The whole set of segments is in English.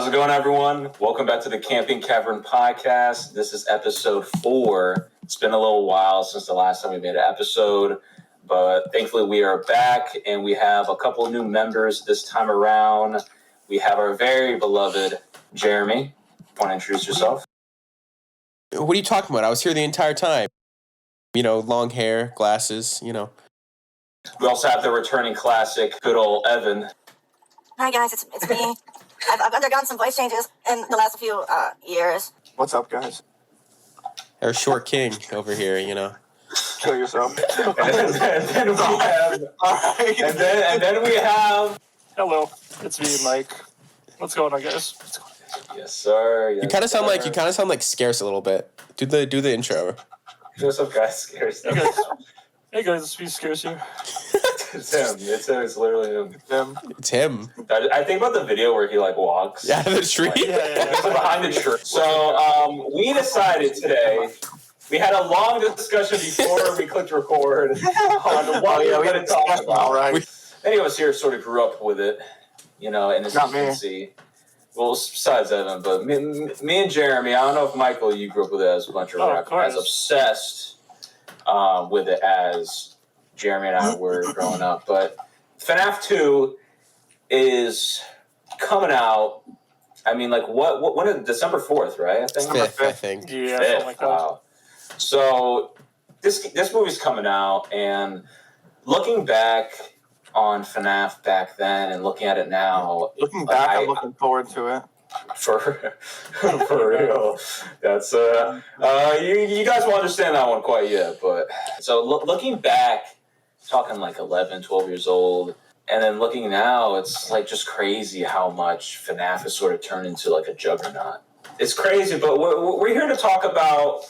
How's it going, everyone? Welcome back to the Camping Cavern Podcast. This is episode 4. It's been a little while since the last time we made an episode, but thankfully we are back, and we have a couple new members this time around. We have our very beloved Jeremy. Want to introduce yourself? What are you talking about? I was here the entire time. You know, long hair, glasses, you know. We also have the returning classic, good old Evan. Hi guys, it's me. I've undergone some voice changes in the last few years. What's up, guys? Our short king over here, you know. Kill yourself. and then we have. Hello, it's me, Mike. What's going on, guys? Yes, sir. Yes, you kind of sound like Scarce a little bit. Do the intro. What's up, guys? Scarce. Hey guys, it's me, Scarce here. It's him. It's literally him. It's him. I think about the video where he walks. Yeah, the tree. Yeah. Behind the tree. So we decided today. We had a long discussion before we clicked record on what we were going to talk about. Right. Many of us here sort of grew up with it, you know, in its infancy. Well, besides Evan, but me and Jeremy. I don't know if Michael, you grew up with it as much or as obsessed with it as Jeremy and I were growing up. But FNaF 2 is coming out. I mean, when is December 4th, right? I think. 5th, I think. Yeah, 5th. something like that. Wow. So this movie's coming out, and looking back on FNaF back then and looking at it now. Looking back, I'm looking forward to it. For real. That's you guys won't understand that one quite yet, but so looking back, talking 11, 12 years old, and then looking now, it's just crazy how much FNaF has sort of turned into a juggernaut. It's crazy, but we're here to talk about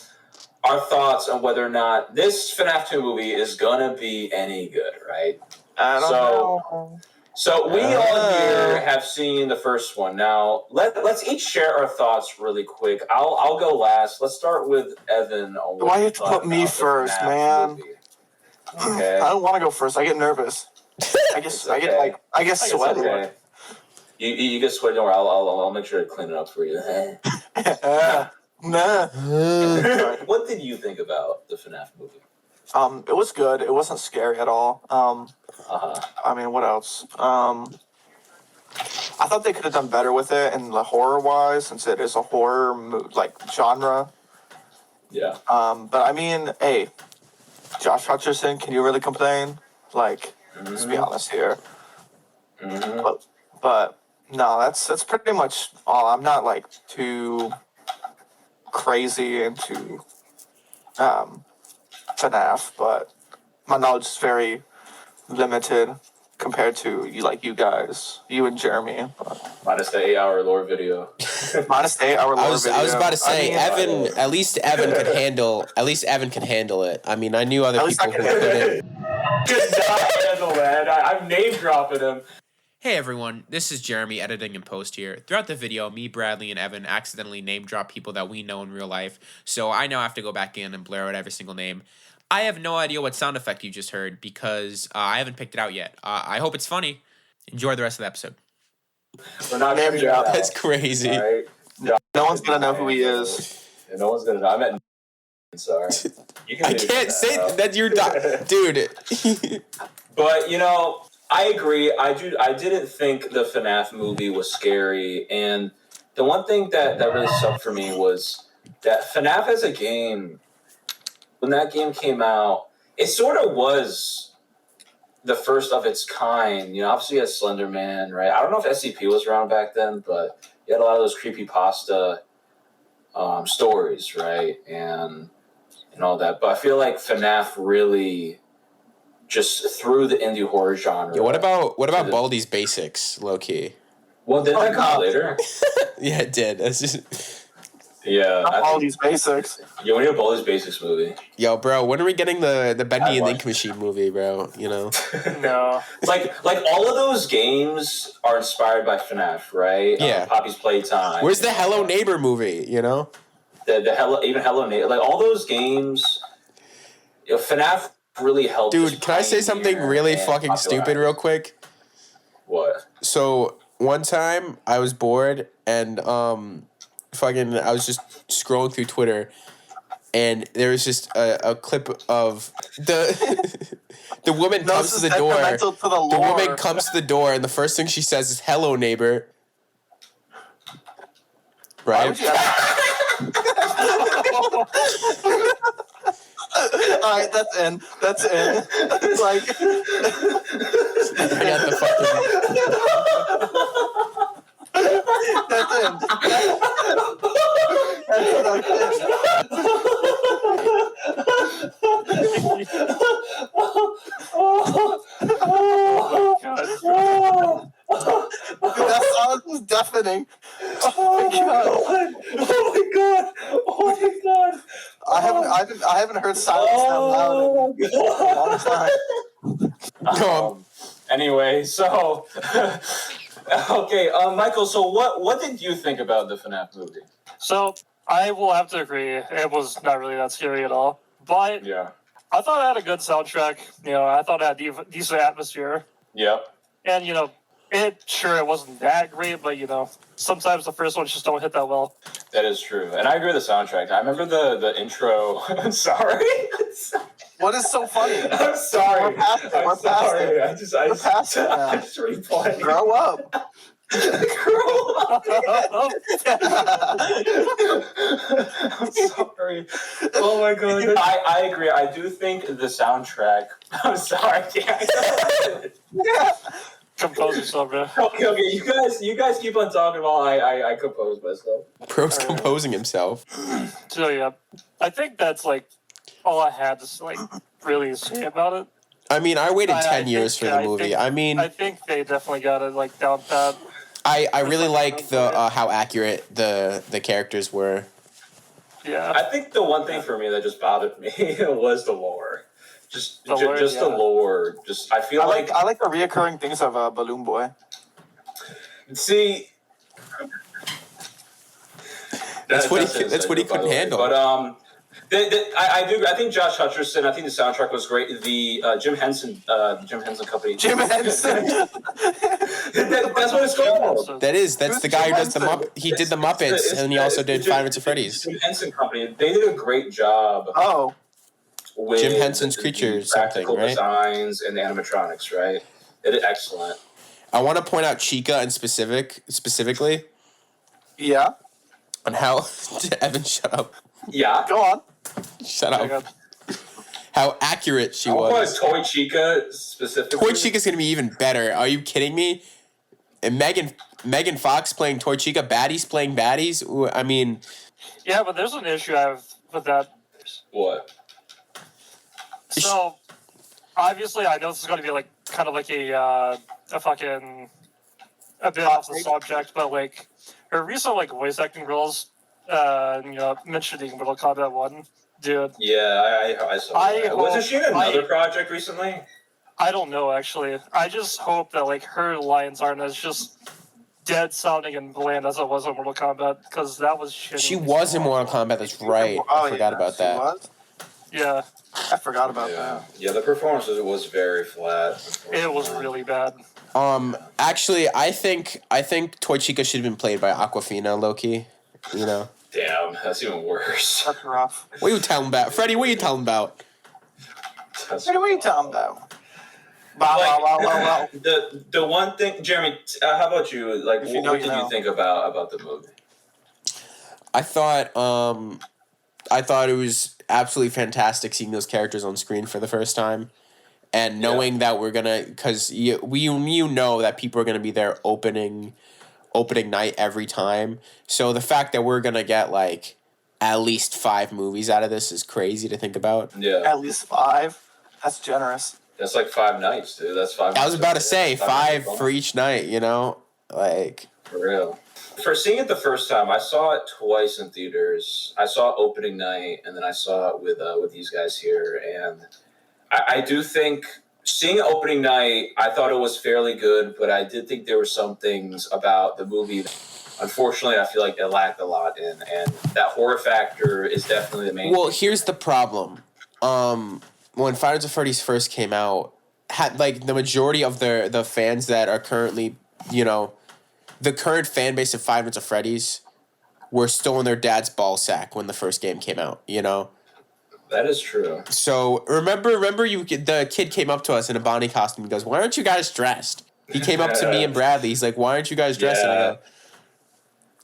our thoughts on whether or not this FNaF 2 movie is gonna be any good, right? I don't know. So we all here have seen the first one. Now let's each share our thoughts really quick. I'll go last. Let's start with Evan. Why you have to put me first, man? Movie. Okay. I don't want to go first. I get nervous. I get sweaty. Okay. You get sweaty. Don't worry. I'll make sure to clean it up for you. Nah. What did you think about the FNaF movie? It was good. It wasn't scary at all. I mean, what else? I thought they could have done better with it in the horror-wise, since it is a horror genre. Yeah. But I mean, hey, Josh Hutcherson, can you really complain? Let's be honest here. Mm-hmm. But no, that's pretty much all. I'm not too crazy into FNaF, but my knowledge is very limited compared to you guys, you and Jeremy. Minus the 8-hour lore video. Minus the 8-hour lore video. I was about to say, Evan. At least Evan could handle. At least Evan could handle it. I mean, I knew other people who couldn't. Could not handle that. I'm name dropping him. Hey everyone, this is Jeremy editing and post here. Throughout the video, me, Bradley, and Evan accidentally name drop people that we know in real life, so I now have to go back in and blur out every single name. I have no idea what sound effect you just heard because I haven't picked it out yet. I hope it's funny. Enjoy the rest of the episode. We're not name drop. That's crazy. Right? No one's gonna know who he is. Yeah, no one's gonna know. I meant. Sorry. I can't say that you're dude. But I agree. I didn't think the FNaF movie was scary, and the one thing that really sucked for me was that FNaF as a game, when that game came out, it sort of was the first of its kind. Obviously you had Slender Man, right? I don't know if SCP was around back then, but you had a lot of those creepypasta stories, right? And all that. But I feel like FNaF really just threw the indie horror genre. Yeah, what about Baldi's Basics, low key? Well, did that come later? Yeah, it did. That's just. Yeah, Baldi's Basics. Yeah, we need a Baldi's Basics movie. Yo, bro, when are we getting the Bendy and the Ink Machine movie, bro? No. All of those games are inspired by FNaF, right? Yeah. Poppy's Playtime. Where's the Hello Neighbor movie? The Hello Neighbor, all those games. FNaF really helped. Dude, can I say something really fucking stupid real quick? What? So one time I was bored and fucking I was just scrolling through Twitter and there was just a clip of the the woman No, comes this to is the door. detrimental to the The lore. woman comes to the door and the first thing she says is "Hello, neighbor." Why Right? would you All right, that's in. That's in. Like, I got the fucking. that's in. Oh my god. Dude, that sound was deafening. Oh my god. Oh my god! Oh my god! I haven't heard silence that loud in a long time. Anyway, so okay, Michael. So what did you think about the FNaF movie? So I will have to agree, it was not really that scary at all. But Yeah. I thought it had a good soundtrack. I thought it had decent atmosphere. Yep. And it wasn't that great, but sometimes the first ones just don't hit that well. That is true, and I agree with the soundtrack. I remember the intro. I'm sorry. What is so funny? I'm sorry. We're past it. I'm We're past sorry. it. I past it now. I just replaying. Grow up. Grow up. I'm sorry. Oh my god. I agree. I do think the soundtrack. I'm sorry. Yeah. Compose yourself, bro. Okay. You guys keep on talking while I compose myself. Bro's composing himself. So yeah, I think that's like all I had to really say about it. I mean, I waited I 10 years think- for the I movie. think- I mean, I think they definitely got it down pat. I really like the how accurate the characters were. Yeah. I think the one thing for me that just bothered me was the lore. Just The lore, the yeah. lore. Just I feel I like like the reoccurring things of Balloon Boy. see. That's what he couldn't handle. But I do. I think Josh Hutcherson. I think the soundtrack was great. The Jim Henson Company. Jim Henson. That's what it's called. That's Who's the guy who does the Jim Muppet. He did the Muppets, and he also did Five Nights at Freddy's. Jim Henson Company. They did a great job. Oh. With Jim Henson's the Creatures, practical something, right? designs and the animatronics, right? They did excellent. I want to point out Chica and specifically Yeah. on how Evan, shut up, Yeah. Go on. shut Oh my up. God. How accurate she I want was. Toy Chica specifically. Toy Chica's gonna be even better. Are you kidding me? And Megan Fox playing Toy Chica, baddies playing baddies. Ooh, I mean, Yeah, but there's an issue I have with that. What? So, obviously, I know this is going to be kind of like a bit off the subject, but her recent voice acting roles, mentioning Mortal Kombat 1, dude. Yeah, I saw that. Wasn't she in another project recently? I don't know, actually. I just hope that her lines aren't as just dead sounding and bland as it was in Mortal Kombat, because that was shitty. she was in Mortal Kombat. That's right. I forgot about she that. Was? Yeah, I forgot about Yeah. that. Yeah, the performance was very flat. it was really bad. Actually, I think Toy Chica should have been played by Aquafina, Loki. Damn, that's even worse. That's rough. What are you telling about, Freddie? What are you telling about? That's What are you talking about? Wow. The one thing, Jeremy, how about you? If you know, what you did know. you think about the movie? I thought it was absolutely fantastic seeing those characters on screen for the first time, and knowing that we're gonna, because you know that people are gonna be there opening night every time. So the fact that we're gonna get at least 5 movies out of this is crazy to think about. Yeah, At least 5. That's generous. that's 5 nights, dude. That's 5. I was about to say 5 nights. for each night. For real. For seeing it the first time, I saw it twice in theaters. I saw it opening night, and then I saw it with these guys here. And I do think seeing it opening night, I thought it was fairly good, but I did think there were some things about the movie that, unfortunately, I feel like it lacked a lot in. And that horror factor is definitely the main. Well, here's the problem. When Five Nights at Freddy's first came out, had the majority of the fans that are currently, the current fan base of Five Nights at Freddy's were still in their dad's ball sack when the first game came out, you know? That is true. So remember the kid came up to us in a Bonnie costume and goes, "Why aren't you guys dressed?" He came up to me and Bradley. He's like, "Why aren't you guys dressed?" Yeah. And I go,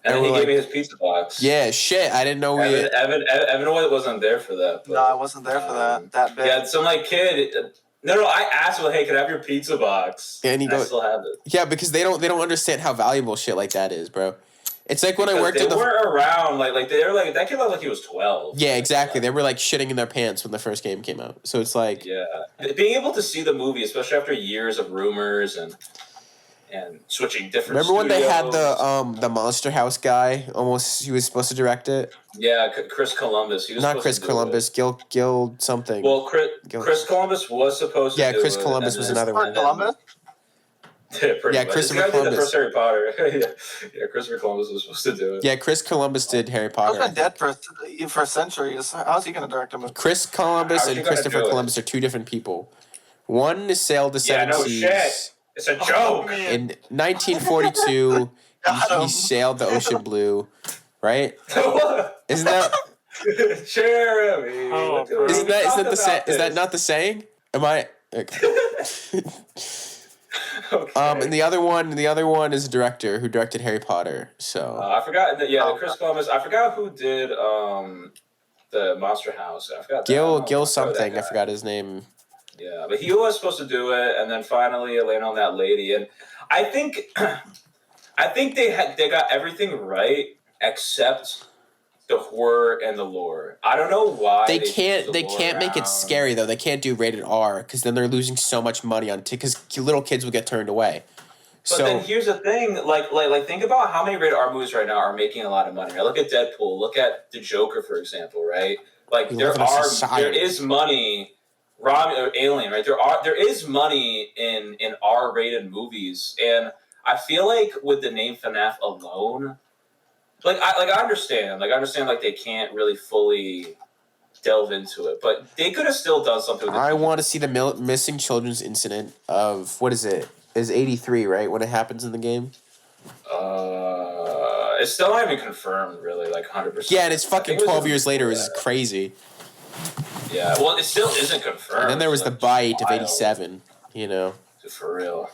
And then he we're gave like, me his pizza box. "Yeah, shit, I didn't know we." Evan wasn't there for that. But, No, I wasn't there for that bit. Yeah, so my kid. No, I asked him, "Hey, can I have your pizza box?" And he I goes, still have it. "Yeah," because they don't understand how valuable shit like that is, bro. It's like when I worked they at the. weren't around. Like they were like that kid looked like he was 12. Yeah, exactly. They were like shitting in their pants when the first game came out. So it's like, Yeah, being able to see the movie, especially after years of rumors and switching different. remember when they had studios. the Monster House guy? Almost, he was supposed to direct it. Yeah, Chris Columbus. He was Not supposed Chris to do Columbus. it. Gil something. Well, Chris Columbus was supposed to. Yeah, do Chris it, Columbus and was then- another one. Columbus? Yeah, pretty Yeah, much. Christopher This guy did the Columbus. first Harry Potter. Yeah, Christopher Columbus was supposed to do it. Yeah, Chris Columbus did Harry He's Potter. been dead for centuries. How's he going to direct a movie? Chris Columbus How's he and gonna Christopher do it? Columbus are two different people. One sailed the Yeah, seven no seas. shit. It's a joke. In 1942, he sailed the ocean blue, right? Isn't that Jeremy. Oh, bro. isn't that Talk is that about not the saying? Am I? Okay. this. Okay. And the other one is a director who directed Harry Potter. So I forgot. The Chris Columbus. I forgot who did the Monster House. I forgot. Gil something. I forgot his name. Yeah, but he was supposed to do it, and then finally it landed on that lady. And I think, they got everything right except the horror and the lore. I don't know why They moved can't the lore make it around. scary though. They can't do rated R because then they're losing so much money on because little kids will get turned away. But So then here's the thing, like think about how many rated R movies right now are making a lot of money. Right? Look at Deadpool. Look at the Joker, for example. Right? Like We there live in a society. is money. Alien, right? There is money in R-rated movies, and I feel like with the name FNaF alone, I understand like they can't really fully delve into it, but they could have still done something with it. I want to see the missing children's incident of what is it? Is 83 right when it happens in the game? It's still not even confirmed, really, like 100%. Yeah, and it's I fucking think it was 12 years later. Is crazy. Yeah, well, it still isn't confirmed. And then there was so the it's bite of wild. 87. You know. For real.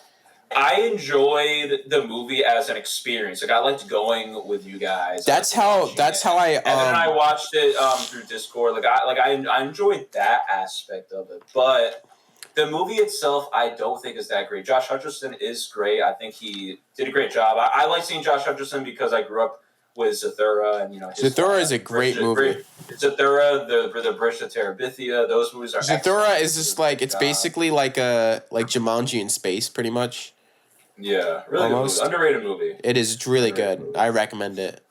I enjoyed the movie as an experience. Like I liked going with you guys. That's how I And then I watched it through Discord. I enjoyed that aspect of it. But the movie itself, I don't think is that great. Josh Hutcherson is great. I think he did a great job. I like seeing Josh Hutcherson because I grew up with Zathura and Zathura is a great movie. Zathura, the Bridge to Terabithia, those movies are Zathura excellent. is just like it's basically like Jumanji in space, pretty much. Yeah, really Almost. good movie. Underrated movie. It is really good. I recommend it.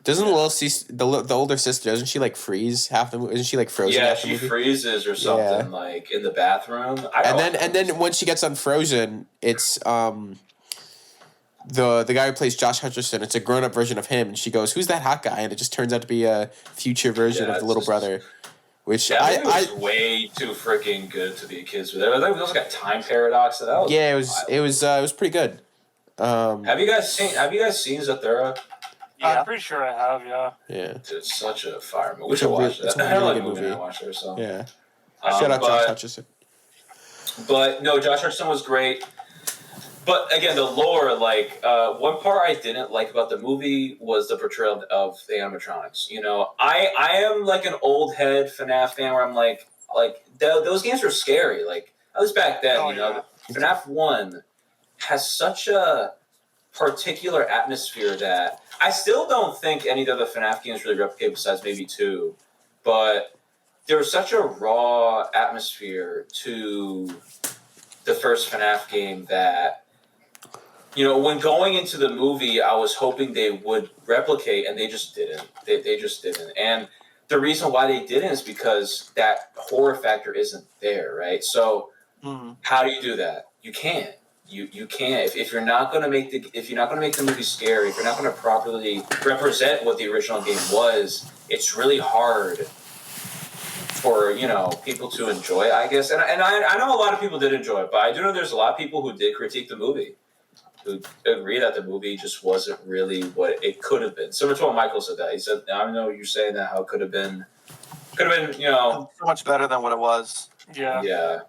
Doesn't the older sister, doesn't she like freeze half the movie? Isn't she like frozen Yeah, half the she movie? freezes or something like in the bathroom. And then when she gets unfrozen, it's the guy who plays Josh Hutcherson. It's a grown up version of him, and she goes, "Who's that hot guy?" And it just turns out to be a future version of the little brother. Which that movie was way too freaking good to be kids with. It also got time paradox. So that was it was pretty good. Have you guys seen Zathura? Yeah. I'm pretty sure I have, yeah. Yeah. Dude, it's such a fire movie. We It's should a watch it's that. a I really like good movie. movie. I watched it, so. Yeah. Shout out Josh Hutcherson. But no, Josh Hutcherson was great. But again, the lore, one part I didn't like about the movie was the portrayal of the animatronics. You know, I am like an old head FNaF fan where I'm like those games were scary. Like at least back then, FNaF 1 has such a particular atmosphere that I still don't think any of the other FNaF games really replicate besides maybe 2. But there was such a raw atmosphere to the first FNaF game that, when going into the movie, I was hoping they would replicate, and they just didn't. They just didn't. And the reason why they didn't is because that horror factor isn't there, right? So how do you do that? You can't. You can't. If you're not going to make the movie scary, if you're not going to properly represent what the original game was, it's really hard for people to enjoy it, I guess. And I know a lot of people did enjoy it, but I do know there's a lot of people who did critique the movie. who agree that the movie just wasn't really what it could have been. Similar to what Michael said. That he said, I know you're saying that how it could have been, So much better than what it was. Yeah.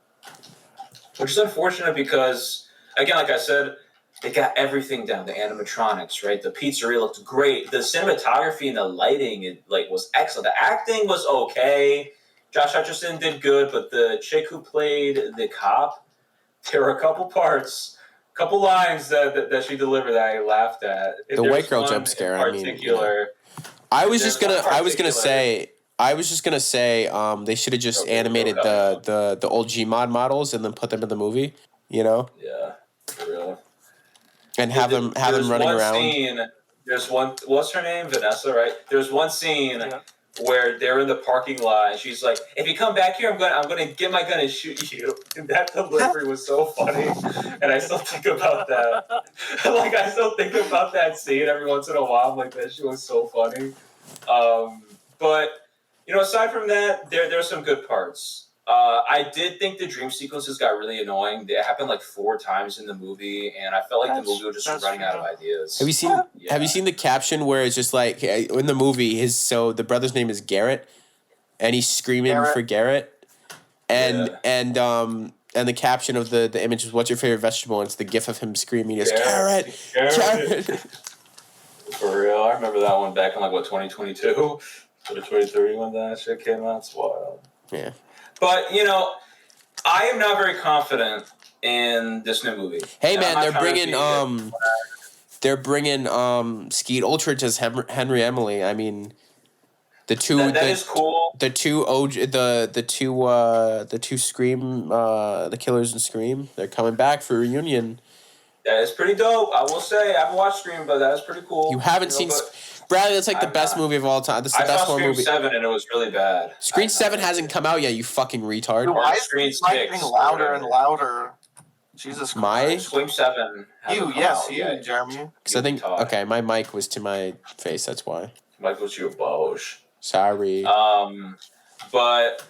Which is unfortunate because, again, like I said, they got everything down. The animatronics, right? The pizzeria looked great. The cinematography and the lighting, was excellent. The acting was okay. Josh Hutcherson did good, but the chick who played the cop, there were a couple parts, couple lines that she delivered that I laughed at. The white girl jump scare. I was just gonna say. They should have just animated the old Gmod models and then put them in the movie. Yeah, for real. And have them running around. There's one. What's her name? Vanessa, right? There's one scene where they're in the parking lot, and she's like, "If you come back here, I'm gonna get my gun and shoot you." And that delivery was so funny, and I still think about that. I still think about that scene every once in a while. I'm like, that shit was so funny. But aside from that, there's some good parts. I did think the dream sequences got really annoying. They happened 4 times in the movie, and I felt like the movie was just running out of ideas. Have you seen the caption where it's just in the movie the brother's name is Garrett, and he's screaming for Garrett, and the caption of the image is "What's your favorite vegetable?" and it's the gif of him screaming, "It's Garrett." For real, I remember that one back in 2022, or 2030 when that shit came out. It's wild. Yeah. But, I am not very confident in this new movie. Hey, man, they're bringing Skeet Ulrich as Henry Emily. I mean, the two that is cool. The two Scream, the killers in Scream, they're coming back for a reunion. That is pretty dope. I will say, I haven't watched Scream, but that is pretty cool. You haven't seen Bradley, that's the best movie of all time. This is the best horror movie. I saw Scream 7 and it was really bad. Scream 7 hasn't come out yet, you fucking retard. Why is Scream getting louder and louder? Jesus Christ. Scream 7. You, Jeremy. Because I think, my mic was to my face, that's why. Mic was to your bosh. Sorry. But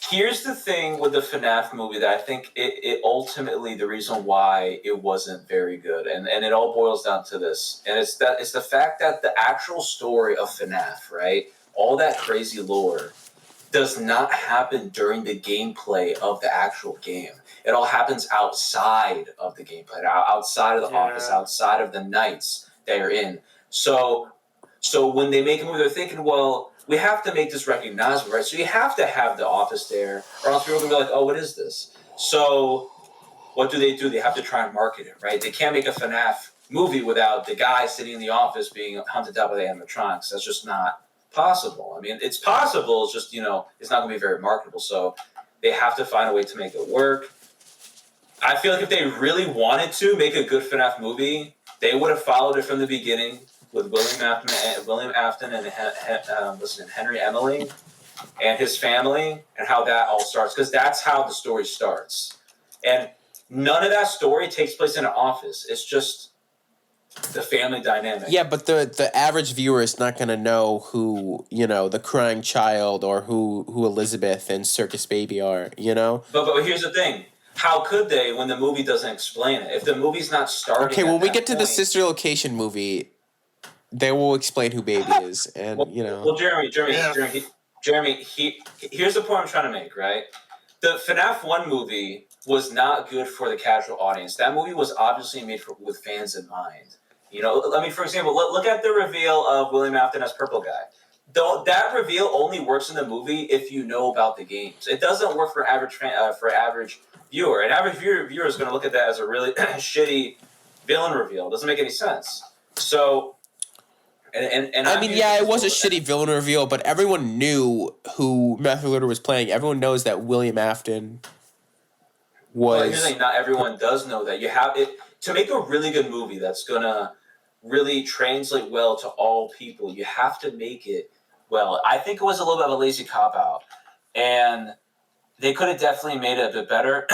here's the thing with the FNaF movie that I think it ultimately the reason why it wasn't very good, and it all boils down to this, and it's the fact that the actual story of FNaF, right, all that crazy lore, does not happen during the gameplay of the actual game. It all happens outside of the gameplay, outside of the office, outside of the nights they're in. So when they make a movie, they're thinking, well, we have to make this recognizable, right? So you have to have the office there, or else people are going to be like, oh, what is this? So what do? They have to try and market it, right? They can't make a FNaF movie without the guy sitting in the office being hunted down by the animatronics. That's just not possible. I mean, it's possible. It's just, it's not going to be very marketable. So they have to find a way to make it work. I feel like if they really wanted to make a good FNaF movie, they would have followed it from the beginning with William Afton and Henry Emily and his family and how that all starts, because that's how the story starts. And none of that story takes place in an office. It's just the family dynamic. Yeah, but the average viewer is not going to know who, the crying child or who Elizabeth and Circus Baby are, But here's the thing. How could they when the movie doesn't explain it? If the movie's not starting. Okay, when we get to the sister location movie, they will explain who Baby is, and Well, Jeremy, here's the point I'm trying to make. Right, the FNaF 1 movie was not good for the casual audience. That movie was obviously made with fans in mind. For example, look at the reveal of William Afton as Purple Guy. That reveal only works in the movie if you know about the games. It doesn't work for average viewer. An average viewer is going to look at that as a really shitty villain reveal. It doesn't make any sense. So, it was a shitty villain reveal, but everyone knew who Matthew Lillard was playing. Everyone knows that William Afton was. Well, here's the thing, not everyone does know that. You have it to make a really good movie that's gonna really translate well to all people. You have to make it well. I think it was a little bit of a lazy cop out, and they could have definitely made it a bit better.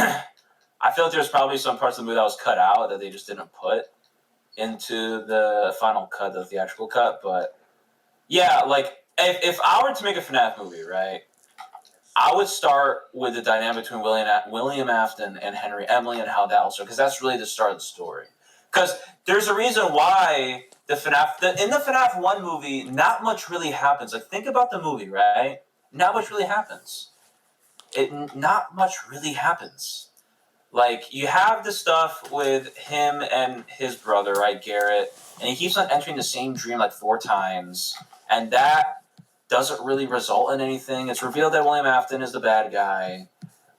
I feel like there's probably some parts of the movie that was cut out that they just didn't put into the final cut, the theatrical cut. But yeah, if I were to make a FNaF movie, right, I would start with the dynamic between William Afton and Henry Emily and how that will start, because that's really the start of the story. Because there's a reason why in the FNaF 1 movie, not much really happens. Like, think about the movie, right? Not much really happens. Not much really happens. Like, you have the stuff with him and his brother, right, Garrett, and he keeps on entering the same dream like 4 times, and that doesn't really result in anything. It's revealed that William Afton is the bad guy,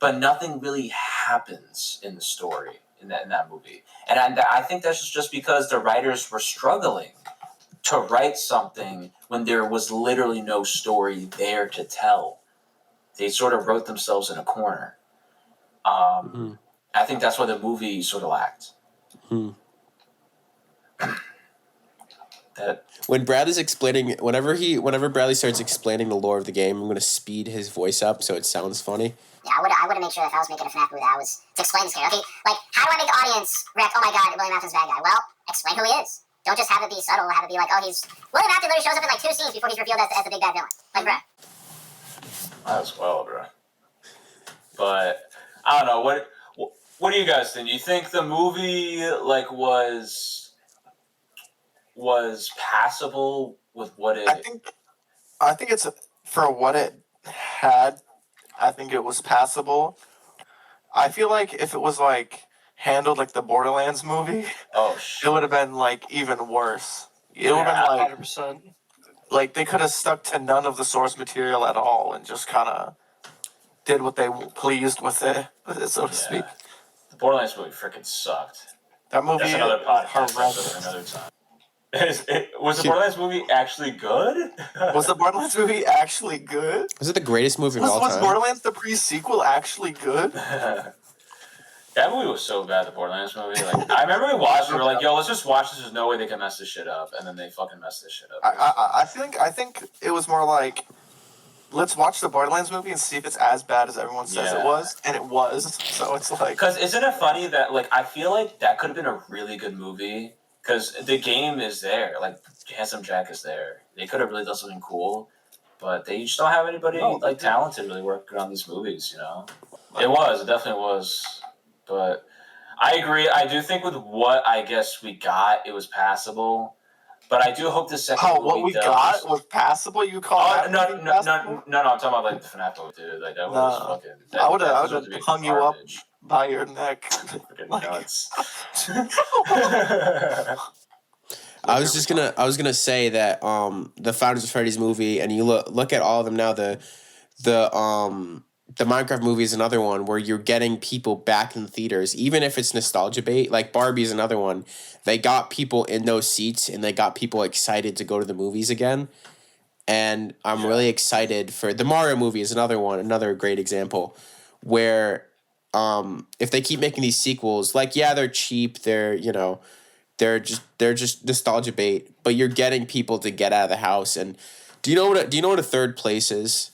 but nothing really happens in the story in that movie. And I think that's just because the writers were struggling to write something when there was literally no story there to tell. They sort of wrote themselves in a corner. I think that's why the movie sort of lacked. When Bradley's explaining, whenever Bradley starts explaining the lore of the game, I'm gonna speed his voice up so it sounds funny. Yeah, I would make sure if I was making a FNAF movie that I was to explain this character. Okay, like, how do I make the audience react, oh my god, William Afton's bad guy? Well, explain who he is. Don't just have it be subtle, have it be like, oh, William Afton literally shows up in like 2 scenes before he's revealed as the big bad villain. Like, bruh. That was well, bro. But, I don't know, what do you guys think? Do you think the movie, like, was passable with what it... I think it's, for what it had, I think it was passable. I feel like if it was, like, handled like the Borderlands movie, it would have been, like, even worse. It would have been, like... 100%. Like, they could have stuck to none of the source material at all and just kind of did what they pleased with it, so to speak. The Borderlands movie freaking sucked. That movie... That's another podcast for another time. Was the Borderlands movie actually good? Was the Borderlands movie actually good? Was it the greatest movie of all time? Was Borderlands the pre-sequel actually good? That movie was so bad, the Borderlands movie. Like, I remember we watched it, we were like, yo, let's just watch this, there's no way they can mess this shit up. And then they fucking messed this shit up. I think it was more like, let's watch the Borderlands movie and see if it's as bad as everyone says it was. And it was. So it's like... Because isn't it funny that, like, I feel like that could have been a really good movie. Because the game is there. Like, Handsome Jack is there. They could have really done something cool. But they just don't have anybody, talented really working on these movies, you know? It definitely was. But I agree. I do think with what I guess we got, it was passable. But I do hope the second movie what we got was passable? You call it? No, I'm talking about, like, the FNaF movie, dude. Like, that was fucking... I would have hung you up by your neck. Freaking nuts. I was gonna say that the Founders of Freddy's movie, and you look at all of them now, the Minecraft movie is another one where you're getting people back in the theaters, even if it's nostalgia bait. Like Barbie is another one. They got people in those seats and they got people excited to go to the movies again. And I'm really excited for the Mario movie is another great example where if they keep making these sequels, like, they're cheap, they're just nostalgia bait, but you're getting people to get out of the house. And do you know what a third place is?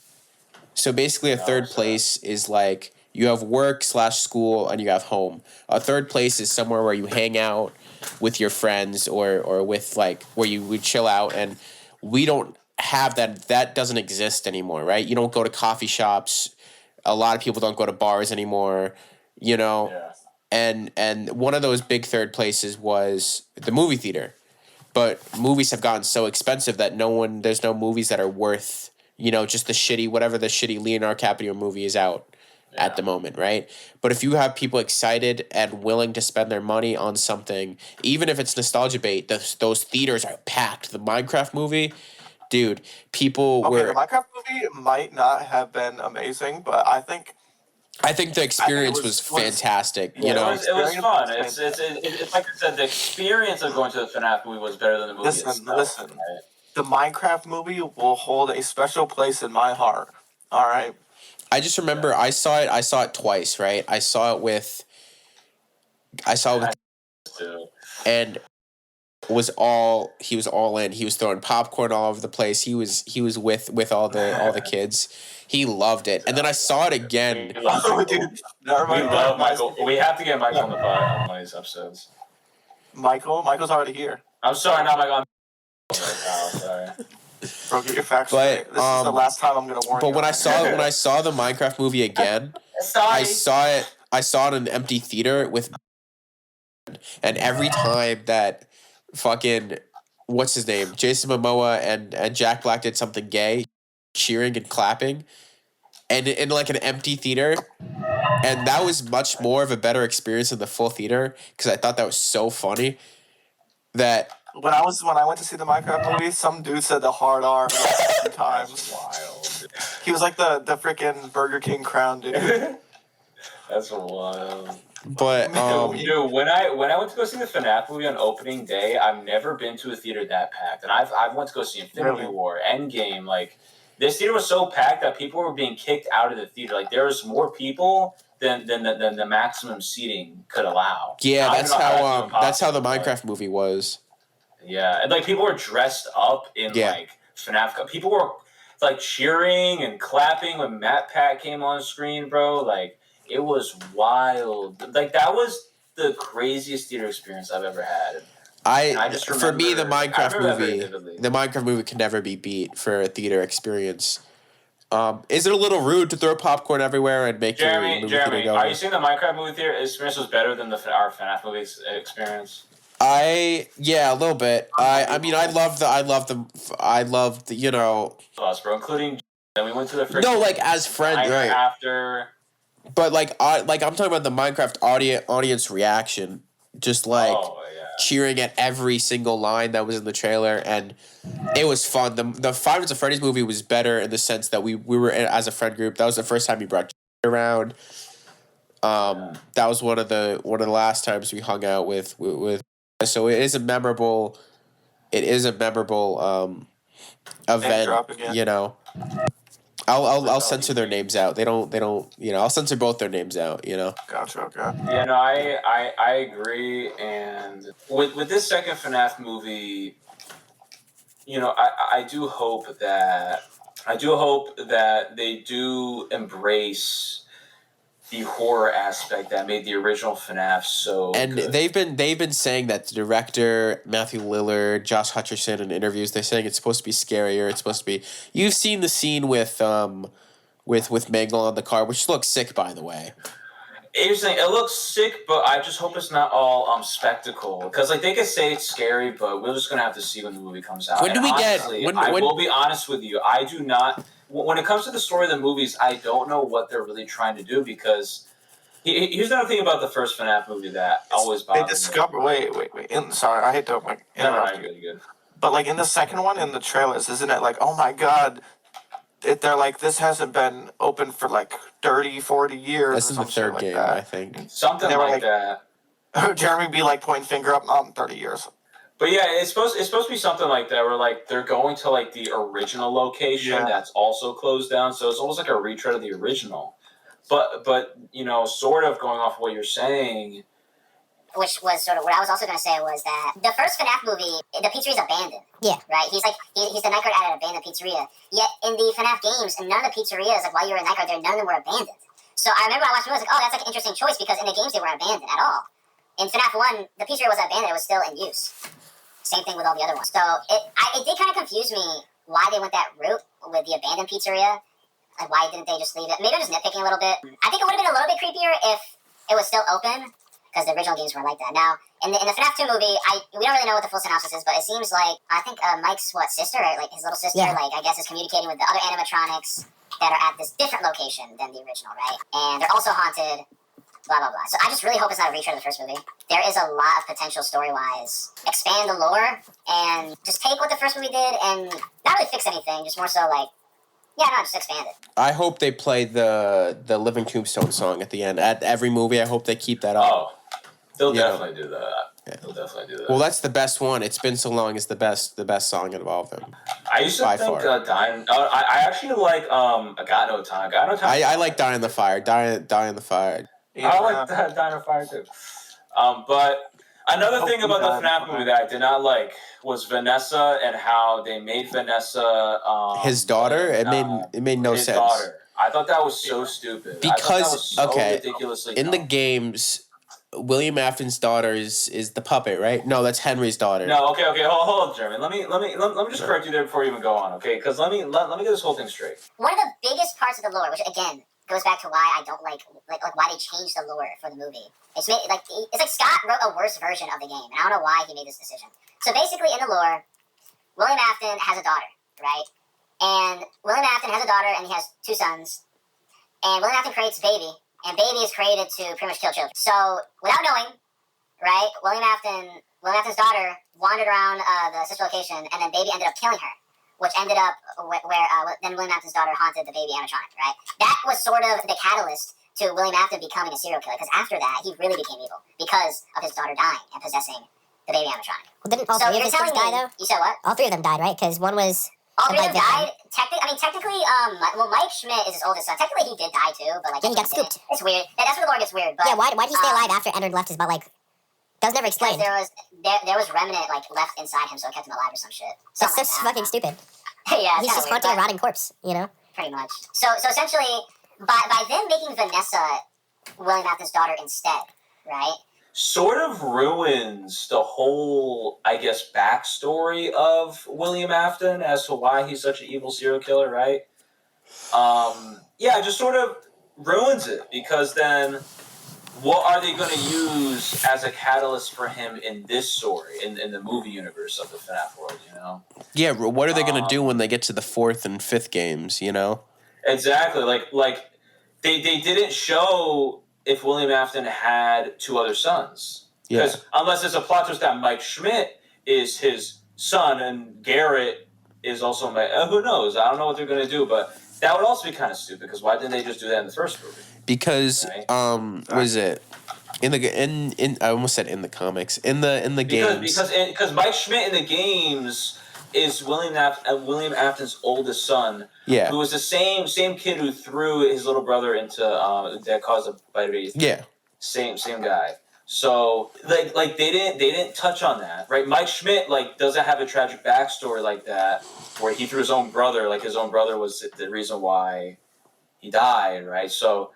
So basically a third place is like you have work/school and you have home. A third place is somewhere where you hang out with your friends or with, like, where you would chill out, and we don't have that. That doesn't exist anymore, right? You don't go to coffee shops. A lot of people don't go to bars anymore, you know? Yeah. And one of those big third places was the movie theater. But movies have gotten so expensive that there's no movies that are worth, just the shitty Leonardo DiCaprio movie is out at the moment, right? But if you have people excited and willing to spend their money on something, even if it's nostalgia bait, those theaters are packed. The Minecraft movie, dude, people were... the Minecraft movie might not have been amazing, but I think the experience was fantastic. It was fun. It's like I said, the experience of going to the FNaF movie was better than the movie itself. Listen. Right? The Minecraft movie will hold a special place in my heart. All right. I just remember I saw it twice, right? I saw it with and he was all in. He was throwing popcorn all over the place. He was with all the kids. He loved it. And then I saw it again. We love Michael. We have to get Michael on the pod on one of these episodes. Michael's already here. I'm sorry, not Michael. Sorry. Bro, get your facts straight. This is the last time I'm gonna warn you. But when I saw the Minecraft movie again, I saw it in an empty theater with And every time that fucking what's his name, Jason Momoa and Jack Black did something gay, cheering and clapping, and in like an empty theater, and that was much more of a better experience in the full theater because I thought that was so funny that. When I went to see the Minecraft movie, some dude said the hard R like 2 times. Wild. He was like the freaking Burger King crown dude. That's wild. But Dude, when I went to go see the FNaF movie on opening day, I've never been to a theater that packed, and I've went to go see Infinity War, Endgame. Like this theater was so packed that people were being kicked out of the theater. Like there was more people than the maximum seating could allow. yeah, that's how the but- Minecraft movie was. Yeah, and like people were dressed up in like FNAF. People were like cheering and clapping when Matt Pat came on screen, bro. Like it was wild. Like that was the craziest theater experience I've ever had. I just For me, the remember- I remember the Minecraft movie can never be beat for a theater experience. Is it a little rude to throw popcorn everywhere and make your movie theater go? Are you saying the Minecraft movie theater experience was better than our FNAF movie experience? A little bit. I mean, I love the you know. Us, bro, including. Then we went to the first. No, like as friends, right? After. But like I'm talking about the Minecraft audience reaction, just like cheering at every single line that was in the trailer, and it was fun. The Five Nights at Freddy's movie was better in the sense that we were as a friend group. That was the first time we brought around. That was one of the last times we hung out with. So it is a memorable event. You know, I'll censor their names out. They don't. You know, I'll censor both their names out. You know. Gotcha. Okay. Yeah, no, I agree. And with this second FNAF movie, you know, I do hope that they do embrace the horror aspect that made the original FNAF so and good. they've been saying that the director Matthew Lillard, Josh Hutcherson in interviews, they're saying it's supposed to be scarier. It's supposed to be. You've seen the scene with Mangle on the car, which looks sick, by the way. Interesting. It looks sick, but I just hope it's not all spectacle. Because like they could say it's scary, but we're just gonna have to see when the movie comes out. When do we honestly, get? I will be honest with you. I do not. When it comes to the story of the movies, I don't know what they're really trying to do because here's another thing about the first FNAF movie that always bothers me. They discover. Wait. Sorry, I hate to interrupt you. Good. But like in the second one, in the trailers, isn't it like, oh my god, they're like, this hasn't been open for like 30, 40 years. That's in the third game, I think. Something like that. Jeremy be like pointing finger up, 30 years. But yeah, it's supposed to be something like that, where like they're going to like the original location that's also closed down, so it's almost like a retread of the original. But you know, sort of going off of what you're saying. Which was sort of what I was also going to say was that the first FNAF movie, the pizzeria's abandoned. Yeah. Right? He's the night guard at an abandoned pizzeria. Yet in the FNAF games, none of the pizzerias, like while you were a night guard there, none of them were abandoned. So I remember I watched the movie, I was like, oh, that's like an interesting choice because in the games they weren't abandoned at all. In FNAF 1, the pizzeria was abandoned, it was still in use. Same thing with all the other ones. So it did kind of confuse me why they went that route with the abandoned pizzeria. Like, why didn't they just leave it? Maybe I'm just nitpicking a little bit. I think it would have been a little bit creepier if it was still open, because the original games weren't like that. Now, in the FNAF 2 movie, we don't really know what the full synopsis is, but it seems like, I think Mike's, sister, like his little sister, like, I guess is communicating with the other animatronics that are at this different location than the original, right? And they're also haunted, blah, blah, blah. So I just really hope it's not a retread of the first movie. There is a lot of potential story-wise. Expand the lore, and just take what the first movie did and not really fix anything, just more so like, just expand it. I hope they play the Living Tombstone song at the end. At every movie, I hope they keep that up. Oh, they'll definitely do that. Yeah. They'll definitely do that. Well, that's the best one. It's Been So Long is the best song of all of them. I used to think I actually like I Got No Time. I like Die in the Fire. Die in the Fire. Yeah. I like Die in the Fire too. But another thing about the FNAF movie that I did not like was Vanessa and how they made Vanessa his daughter. It made no sense. Daughter. I thought that was so stupid. Because ridiculously in the games, William Afton's daughter is the puppet, right? No, that's Henry's daughter. No, okay, hold on, Jeremy. Let me just correct you there before you even go on, okay? Because let me get this whole thing straight. One of the biggest parts of the lore, which again goes back to why I don't like why they changed the lore for the movie. It's like Scott wrote a worse version of the game, and I don't know why he made this decision. So basically, in the lore, William Afton has a daughter, right? And William Afton has a daughter, and he has 2 sons. And William Afton creates Baby, and Baby is created to pretty much kill children. So without knowing, right, William Afton's daughter wandered around the sister location, and then Baby ended up killing her, which ended up where then William Afton's daughter haunted the baby animatronic, right? That was sort of the catalyst to William Afton becoming a serial killer, because after that, he really became evil because of his daughter dying and possessing the baby animatronic. Well, didn't all 3 of his kids die, though? You said what? All 3 of them died, right? Because one was... All 3 of them died? Technically, Mike Schmidt is his oldest son. Technically, he did die, too, but, like... Yeah, he got scooped. It's weird. That's where the lore gets weird, but... Yeah, why did he stay alive after Edward left his butt, like... That was never explained. There was remnant, like, left inside him, so it kept him alive or some shit. That's so fucking stupid. Yeah, he's just haunting a rotting corpse, you know? Pretty much. So essentially, by them making Vanessa William Afton's daughter instead, right? Sort of ruins the whole, I guess, backstory of William Afton as to why he's such an evil serial killer, right? Yeah, it just sort of ruins it, because then what are they going to use as a catalyst for him in this story, in the movie universe of the FNaF world, you know? Yeah, what are they going to do when they get to the 4th and 5th games, you know? Exactly. Like they didn't show if William Afton had 2 other sons. Because unless it's a plot twist that Mike Schmidt is his son and Garrett is also who knows? I don't know what they're going to do, but that would also be kind of stupid, because why didn't they just do that in the first movie? Because was it in I almost said in the comics, in the games, because Mike Schmidt in the games is William Afton's oldest son, who was the same kid who threw his little brother into that caused a bite of his same guy. So like they didn't touch on that, right? Mike Schmidt doesn't have a tragic backstory like that, where he threw his own brother, like his own brother was the reason why he died, right? So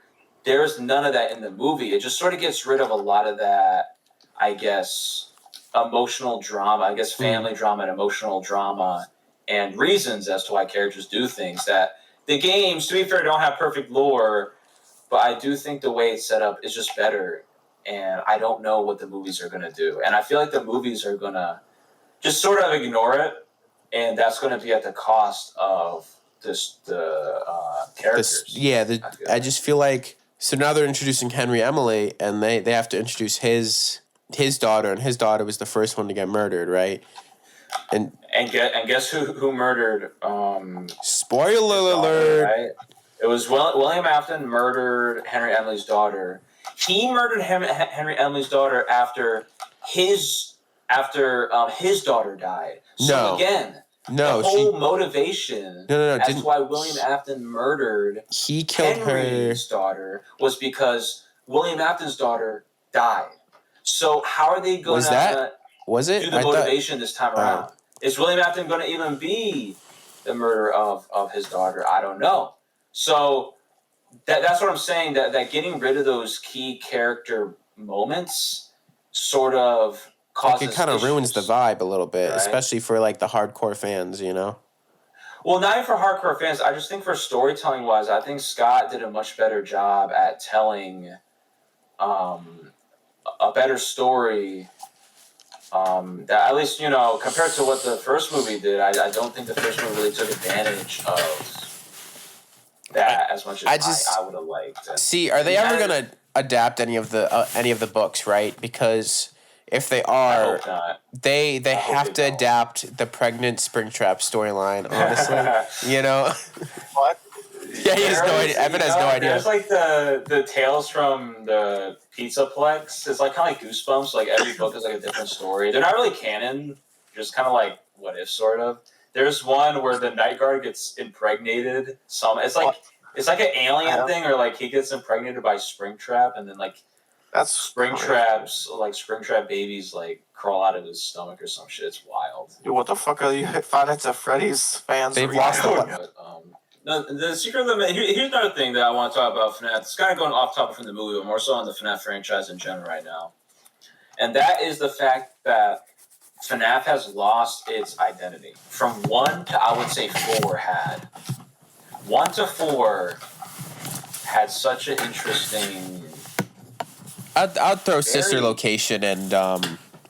there's none of that in the movie. It just sort of gets rid of a lot of that, I guess, emotional drama, I guess family drama and emotional drama and reasons as to why characters do things that the games, to be fair, don't have perfect lore, but I do think the way it's set up is just better, and I don't know what the movies are going to do. And I feel like the movies are going to just sort of ignore it, and that's going to be at the cost of the characters. I just feel like, so now they're introducing Henry Emily, and they have to introduce his daughter, and his daughter was the first one to get murdered, right? And guess who murdered? Spoiler alert! Right? It was William Afton murdered Henry Emily's daughter. He murdered Henry Emily's daughter after his daughter died. So the whole motivation as to why William Afton murdered he killed Henry's daughter was because William Afton's daughter died. So how are they going to do the motivation this time around? Is William Afton going to even be the murderer of his daughter? I don't know. So that's what I'm saying, that getting rid of those key character moments sort of causes it kind of ruins the vibe a little bit, right? Especially for like the hardcore fans, you know? Well, not even for hardcore fans. I just think for storytelling wise, I think Scott did a much better job at telling a better story. That at least, you know, compared to what the first movie did, I don't think the first movie really took advantage of that as much as I would have liked. See, are they ever gonna adapt any of the books, right? Because if they are, I hope not. they have to adapt the pregnant Springtrap storyline. Honestly, you know. What? Yeah, he has no idea. Evan has no idea. There's like the tales from the Pizzaplex. It's like kind of like Goosebumps. Like every book is like a different story. They're not really canon. Just kind of like what if, sort of. There's one where the night guard gets impregnated. It's like an alien thing, or like he gets impregnated by Springtrap, and then like Springtrap babies like crawl out of his stomach or some shit. It's wild. Dude, what the fuck are you Five Nights at Freddy's fans? They've lost a lot. No, the Secret of the here's another thing that I want to talk about FNaF. It's kind of going off topic from the movie, but more so on the FNaF franchise in general right now. And that is the fact that FNaF has lost its identity. From 1 to, I would say, 4 had. 1 to 4, had such an interesting. I'd throw Sister Location and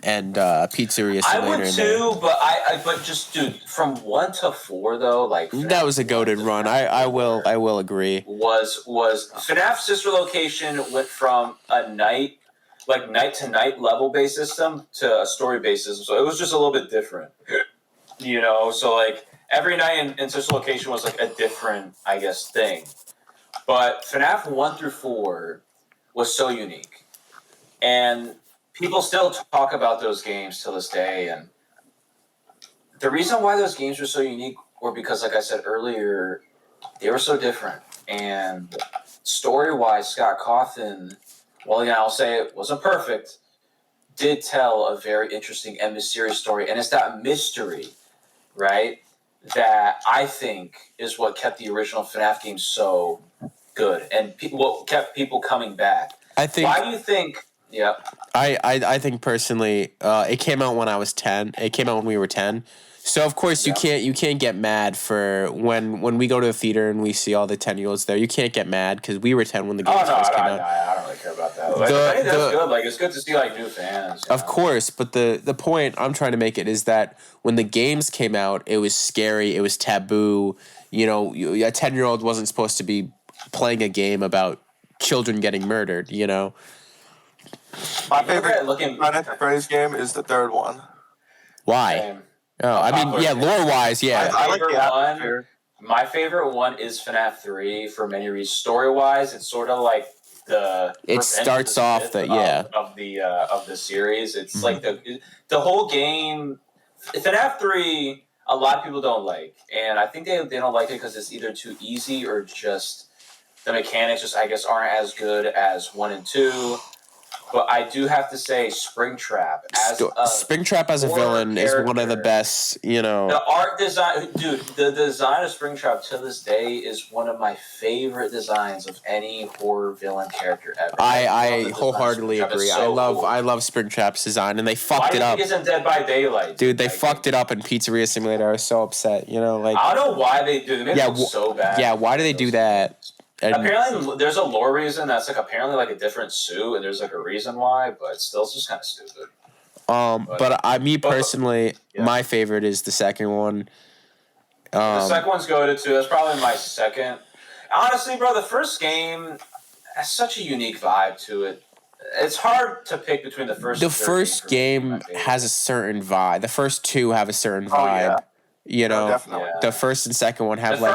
Pizzeria I Simulator would in there. too, but just dude, from 1 to 4 though, like That was a goated run. I will agree. Was FNAF Sister Location went from a night to night level based system to a story based system, so it was just a little bit different. So like every night in Sister Location was like a different, I guess, thing. But FNAF 1 through 4 was so unique. And people still talk about those games to this day. And the reason why those games were so unique were because, like I said earlier, they were so different. And story-wise, Scott Cawthon, well, yeah, I'll say it wasn't perfect, did tell a very interesting and mysterious story. And it's that mystery, right, that I think is what kept the original FNAF game so good and what kept people coming back. I think. Why do you think? Yeah. I think personally, it came out when I was 10. It came out when we were 10. So of course you can't get mad for when we go to the theater and we see all the 10-year-olds there. You can't get mad because we were 10 when the game first came out. I don't really care about that. Like, I think that's good. Like it's good to see like new fans. Of course, but the point I'm trying to make it is that when the games came out, it was scary. It was taboo. A 10-year-old wasn't supposed to be playing a game about children getting murdered. My favorite Freddy's game is the third one. Why? Same. Oh, I mean, yeah, lore-wise, yeah. I like the atmosphere. My favorite one is FNAF 3 for many reasons. Story-wise, it's sort of like the. It starts off of the series. It's like the whole game. FNAF 3, a lot of people don't like, and I think they don't like it because it's either too easy or just the mechanics just I guess aren't as good as 1 and 2. But I do have to say, Springtrap as a villain is one of the best. The art design, dude. The design of Springtrap to this day is one of my favorite designs of any horror villain character ever. I wholeheartedly agree. I love Springtrap's design, and they fucked it up. Why do you think it's in Dead by Daylight? Dude, they fucked it up in Pizzeria Simulator. I was so upset. I don't know why they do. They made it look so bad. Yeah, why do they do that? Apparently, there's a lore reason that's like apparently like a different suit, and there's like a reason why, but still, it's just kind of stupid. Me personally, my favorite is the second one. The second one's goated too. That's probably my second. Honestly, bro, the first game has such a unique vibe to it. It's hard to pick between the first. The first game has a certain vibe. The first two have a certain vibe. Definitely. The first and second one have the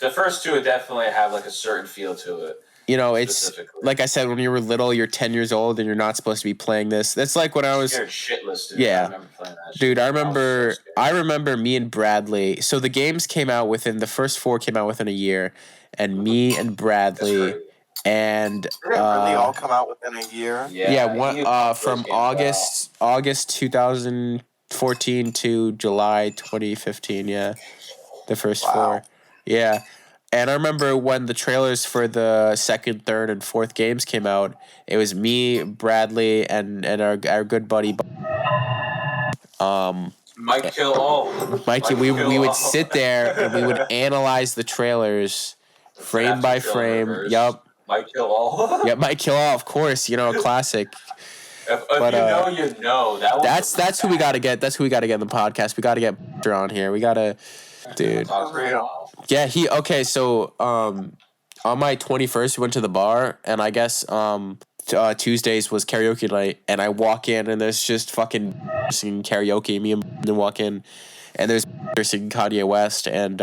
first two definitely have like a certain feel to it. It's like I said, when you were little, you're 10 years old and you're not supposed to be playing this. That's like when I was scared shitless, dude. Yeah. I remember playing that shit. Dude, I remember me and Bradley. So the games came out the first 4 came out within a year, and me and Bradley and Did they really all come out within a year? From August 2014 to July 2015, the first 4. Yeah. And I remember when the trailers for the second, third, and fourth games came out, it was me, Bradley, and our good buddy Mike Kill All. Mikey, we would sit there and we would analyze the trailers frame by frame. Yup. Mike Kill All. Yeah, Mike Kill All, of course, a classic. If you know. That's who we gotta get. That's who we gotta get in the podcast. We gotta get on here. We gotta, dude. Yeah, so on my 21st we went to the bar, and I guess Tuesdays was karaoke night, and I walk in and there's just fucking singing karaoke. Me and walk in and there's singing Kanye West, and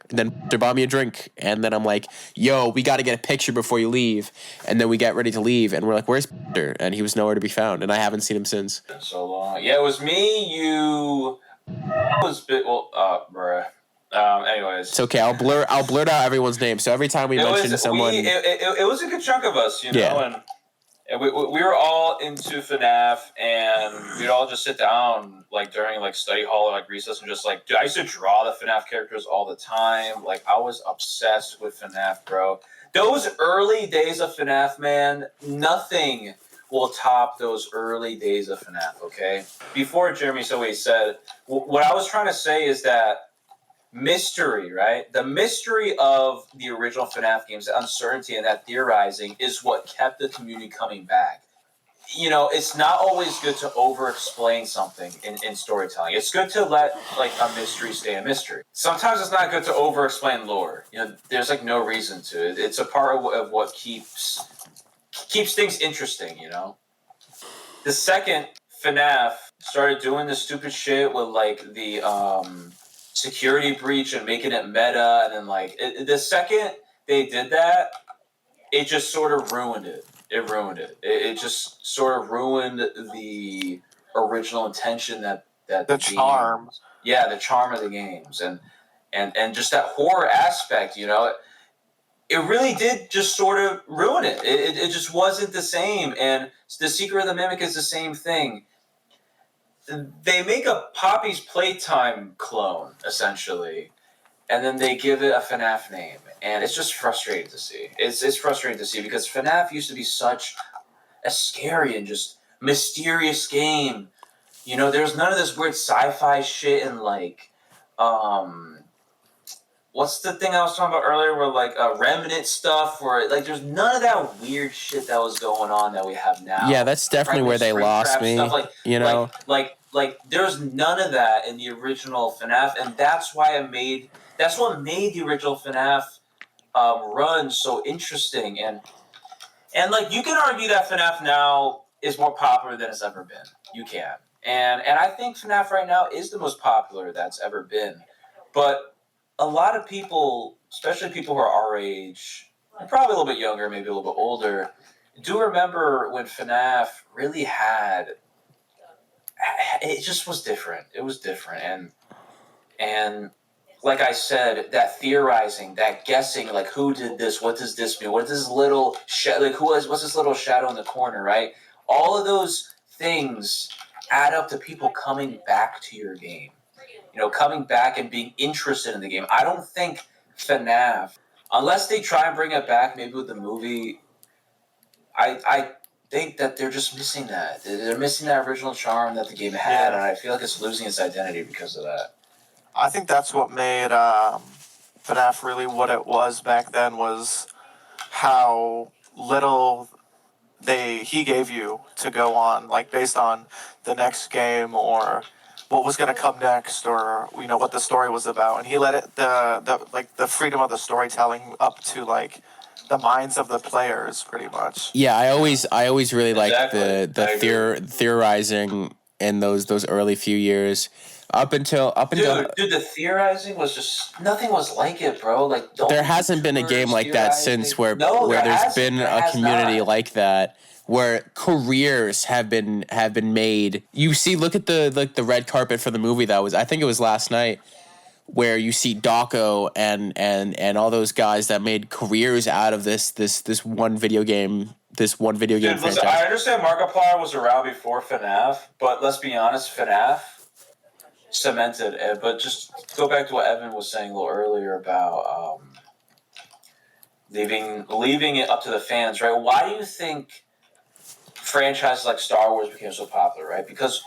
then they bought me a drink, and then I'm like, yo, we got to get a picture before you leave. And then we get ready to leave, and we're like, where's Peter? And he was nowhere to be found, and I haven't seen him since. It's been so long. Yeah, it was me, you, bruh. Anyways. It's okay, I'll blurt out everyone's name, so every time we mention someone... It was a good chunk of us, and we were all into FNAF, and we'd all just sit down during study hall or recess and just dude, I used to draw the FNAF characters all the time. I was obsessed with FNAF, bro. Those early days of FNAF, man, nothing will top those early days of FNAF, okay? Before Jeremy said what he said, what I was trying to say is that mystery, right? The mystery of the original FNAF games, the uncertainty and that theorizing is what kept the community coming back. You know, it's not always good to over-explain something in storytelling. It's good to let, like, a mystery stay a mystery. Sometimes it's not good to over-explain lore. You know, there's, like, no reason to it. It's a part of what keeps things interesting, you know? The second FNAF started doing this stupid shit with, like, the security breach and making it meta, and then, like, the second they did that, it just sort of ruined it. It ruined it. It just sort of ruined the original intention that The charm. games, yeah, the charm of the games, and just that horror aspect. You know, it really did just sort of ruin it. It just wasn't the same. And the Secret of the Mimic is the same thing. They make a Poppy's Playtime clone essentially, and then they give it a FNAF name. And it's just frustrating to see. It's frustrating to see because FNAF used to be such a scary and just mysterious game. You know, there's none of this weird sci-fi shit and like, what's the thing I was talking about earlier where like remnant stuff where like there's none of that weird shit that was going on that we have now. Yeah, that's definitely where they lost me. Stuff, like there's none of that in the original FNAF, and that's what made the original FNAF run so interesting, and like you can argue that FNAF now is more popular than it's ever been. You can, and I think FNAF right now is the most popular that's ever been. But a lot of people, especially people who are our age, and probably a little bit younger, maybe a little bit older, do remember when FNAF really had. It just was different. It was different, and. Like I said, that theorizing, that guessing, like who did this? What does this mean? What is this little what's this little shadow in the corner, right? All of those things add up to people coming back to your game. You know, coming back and being interested in the game. I don't think FNAF, unless they try and bring it back, maybe with the movie, I think that they're just missing that. They're missing that original charm that the game had, and I feel like it's losing its identity because of that. I think that's what made FNAF really what it was back then, was how little he gave you to go on, like based on the next game or what was going to come next, or you know what the story was about, and he let it the freedom of the storytelling up to like the minds of the players, pretty much. Yeah, I always really liked Exactly. the theorizing in those early few years. Up until Dude, the theorizing was just nothing was like it, bro. Like there hasn't been a game like that since where there's been a community like that where careers have been made. You see, look at the red carpet for the movie I think it was last night, where you see Dawko and all those guys that made careers out of this one video game. This one video game franchise. Listen, I understand Markiplier was around before FNAF, but let's be honest, FNAF cemented it. But just go back to what Evan was saying a little earlier about leaving it up to the fans, right? Why do you think franchises like Star Wars became so popular, right? Because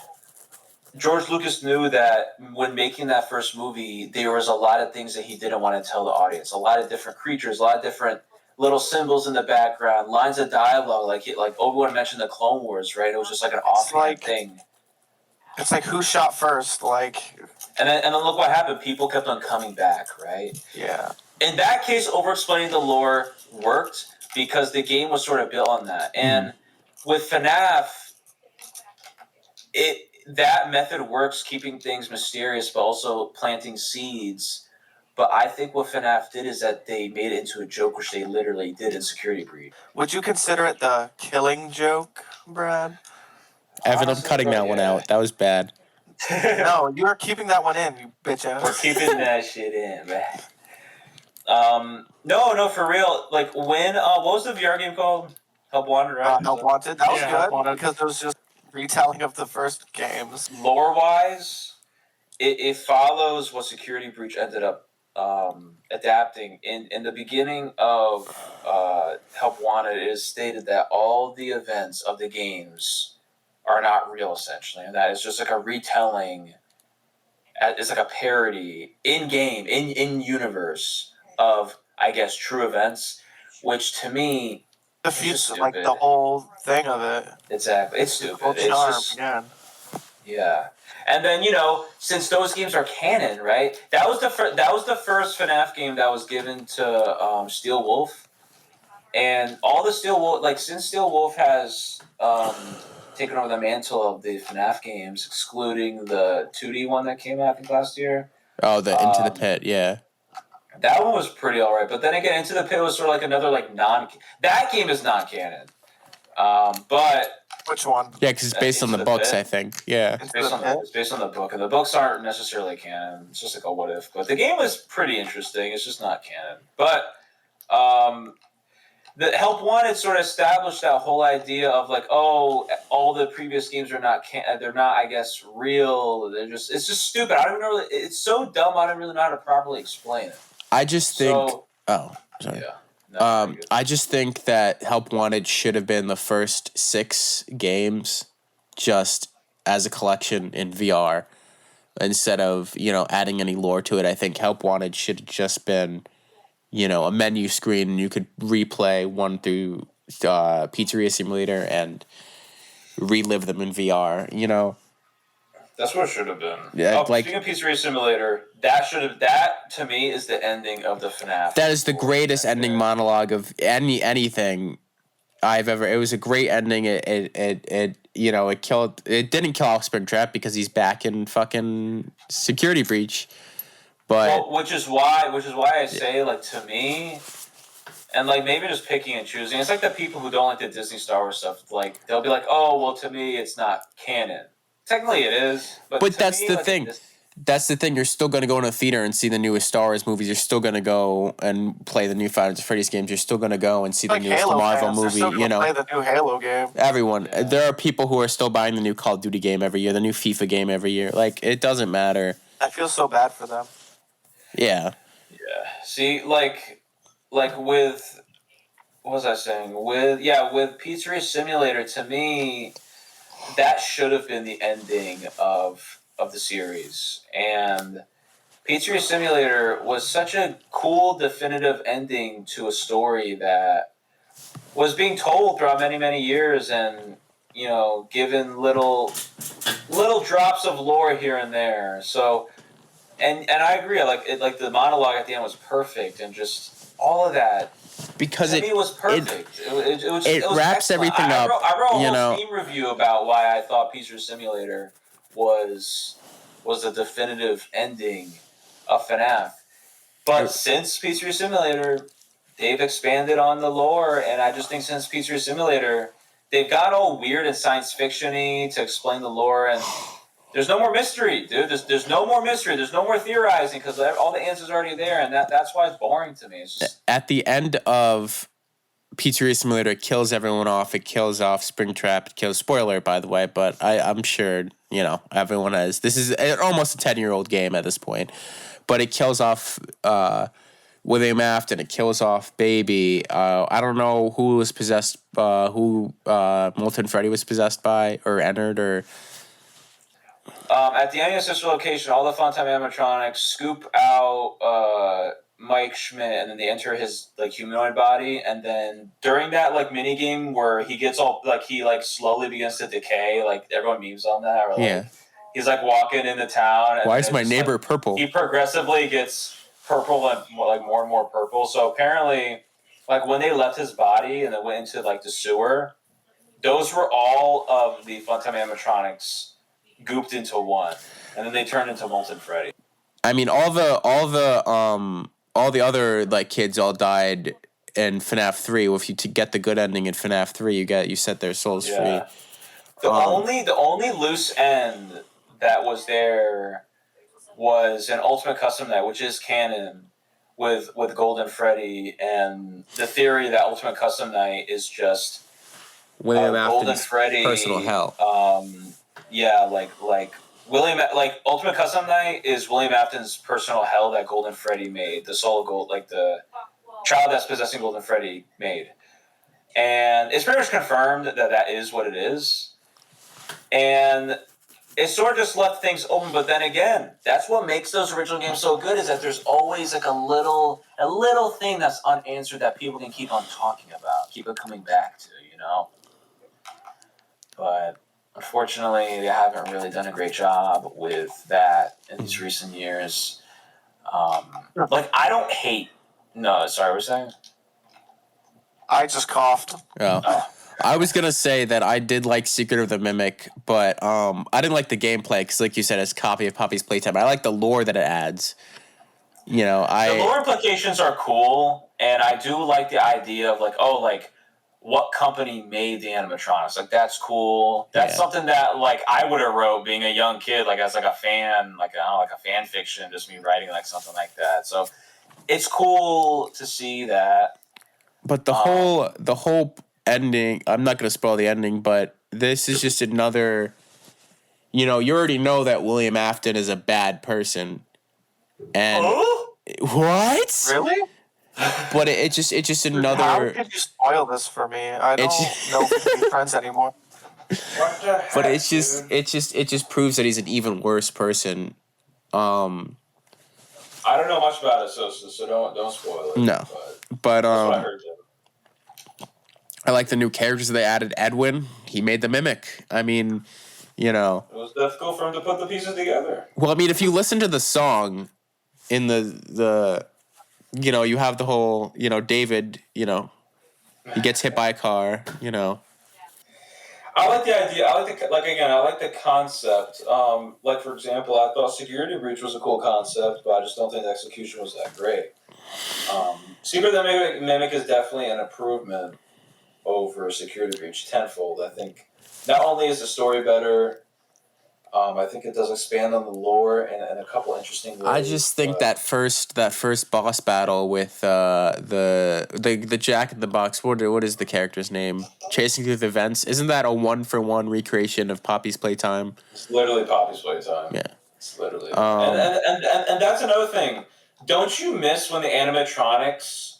George Lucas knew that when making that first movie, there was a lot of things that he didn't want to tell the audience. A lot of different creatures, a lot of different little symbols in the background, lines of dialogue, like Obi-Wan mentioned the Clone Wars, right? It was just like an offhand thing. It's like who shot first, like. And then look what happened. People kept on coming back, right? Yeah. In that case, over-explaining the lore worked because the game was sort of built on that. And with FNAF, that method works, keeping things mysterious, but also planting seeds. But I think what FNAF did is that they made it into a joke, which they literally did in Security Breach. Would you consider it the killing joke, Brad? Evan, I'm cutting that one out. That was bad. No, you're keeping that one in, you bitch ass. We're keeping that shit in, man. No, for real. Like, when, what was the VR game called? Help Wanted, right? Help Wanted. That was good, because it was just retelling of the first games. Lore-wise, it follows what Security Breach ended up adapting. In the beginning of Help Wanted, it is stated that all the events of the games are not real, essentially, and that it's just like a retelling is like a parody in game, in universe of, I guess, true events, which to me defeats like stupid. the whole thing of it. Exactly, it's The whole stupid. It's charm just again. yeah. And then since those games are canon, right? That was the first FNAF game that was given to Steel Wolf, and all the Steel Wolf, like since Steel Wolf has taken over the mantle of the FNAF games, excluding the 2D one that came out I think last year. Oh, the Into the Pit, yeah. That one was pretty alright, but then again, Into the Pit was sort of like another like that game is non-canon, but. Which one? Yeah, because it's based on the books, I think. Yeah. It's based on the book, and the books aren't necessarily canon. It's just like a what if. But the game was pretty interesting. It's just not canon. But the Help Wanted sort of established that whole idea of like, oh, all the previous games are not they're not, I guess, real. It's just stupid. I don't even know. It's so dumb. I don't really know how to properly explain it. I just think. Oh, sorry. Yeah. No, I just think that Help Wanted should have been the first 6 games just as a collection in VR instead of, adding any lore to it. I think Help Wanted should have just been, a menu screen and you could replay 1 through Pizzeria Simulator and relive them in VR, That's what it should have been. Yeah, speaking of Pizzeria Simulator, that to me is the ending of the FNAF. That is the greatest ending monologue of anything I've ever. It was a great ending. It killed. It didn't kill off Springtrap because he's back in fucking Security Breach. But which is why I say, like, to me, and like maybe just picking and choosing. It's like the people who don't like the Disney Star Wars stuff. Like they'll be like, oh well, to me it's not canon. Technically, it is, but that's the thing. That's the thing. You're still going to go in a theater and see the newest Star Wars movies. You're still going to go and play the new Five Nights at Freddy's games. You're still going to go and see the newest Halo Marvel fans, movie. Play the new Halo game. Everyone. Yeah. There are people who are still buying the new Call of Duty game every year, the new FIFA game every year. Like it doesn't matter. I feel so bad for them. Yeah. Yeah. See, like with what was I saying? With Pizzeria Simulator, to me, that should have been the ending of the series. And Pizzeria Simulator was such a cool, definitive ending to a story that was being told throughout many, many years, and given little drops of lore here and there. So, and I agree. Like the monologue at the end was perfect, and just all of that. Because it was perfect. It was wraps excellent. everything up. I wrote a whole Steam review about why I thought Pizzeria Simulator was the definitive ending of FNAF. But since Pizzeria Simulator, they've expanded on the lore, and I just think since Pizzeria Simulator, they've got all weird and science fiction-y to explain the lore, and there's no more mystery, dude. There's no more mystery. There's no more theorizing because all the answers are already there, and that's why it's boring to me. It's just... At the end of Pizzeria Simulator, it kills everyone off. It kills off Springtrap. It kills... Spoiler, by the way, but I'm sure, everyone has... This is almost a 10-year-old game at this point. But it kills off William Afton. It kills off Baby. I don't know who was possessed... who Molten Freddy was possessed by or entered or... At the ancestor location, all the Funtime animatronics scoop out Mike Schmidt, and then they enter his humanoid body. And then during that mini game where he gets all he slowly begins to decay, everyone memes on that. Or, he's walking into town. And why is my neighbor purple? He progressively gets purple and more and more purple. So apparently, when they left his body and they went into the sewer, those were all of the Funtime animatronics gooped into one, and then they turned into Molten Freddy. I mean, all the other kids all died in FNAF 3. If you get the good ending in FNAF 3, you set their souls free. The only loose end that was there was an Ultimate Custom Night, which is canon with Golden Freddy, and the theory that Ultimate Custom Night is just William Golden Afton's Freddy personal hell. William, Ultimate Custom Night is William Afton's personal hell that Golden Freddy made, the soul of Gold, the child that's possessing Golden Freddy made, and it's pretty much confirmed that is what it is, and it sort of just left things open. But then again, that's what makes those original games so good, is that there's always like a little thing that's unanswered that people can keep on talking about, keep on coming back to, you know. But unfortunately, they haven't really done a great job with that in these recent years. Like, I don't hate. No, sorry, what were you saying? I just coughed. Oh. I was gonna say that I did like Secret of the Mimic, but I didn't like the gameplay because, like you said, it's a copy of Poppy's Playtime. I like the lore that it adds. You know, The lore implications are cool, and I do like the idea of like, oh, like what company made the animatronics? Like, that's cool. That's something that like I would have wrote being a young kid, like as like a fan, like I don't know, like a fan fiction, just me writing like something like that. So it's cool to see that. But the whole ending, I'm not going to spoil the ending, but this is just another, you know, you already know that William Afton is a bad person. And what? Really? But it's just another. How could you spoil this for me? I don't know if we can be friends anymore. What the heck, But it just proves that he's an even worse person. I don't know much about it, so don't spoil it. No. But that's what I heard. I like the new characters that they added. Edwin, he made the Mimic. I mean, you know. It was difficult for him to put the pieces together. Well, I mean, if you listen to the song in the you know, you have the whole, you know, David, you know, he gets hit by a car, you know. I like the idea. I like the concept. Like, for example, I thought Security Breach was a cool concept, but I just don't think the execution was that great. Secret of the Mimic is definitely an improvement over Security Breach tenfold. I think not only is the story better, I think it does expand on the lore in a couple interesting ways. I just think that first boss battle with the Jack in the Box, what is the character's name? Chasing through the vents. Isn't that a 1-for-1 recreation of Poppy's Playtime? It's literally Poppy's Playtime. Yeah. It's literally. And that's another thing. Don't you miss when the animatronics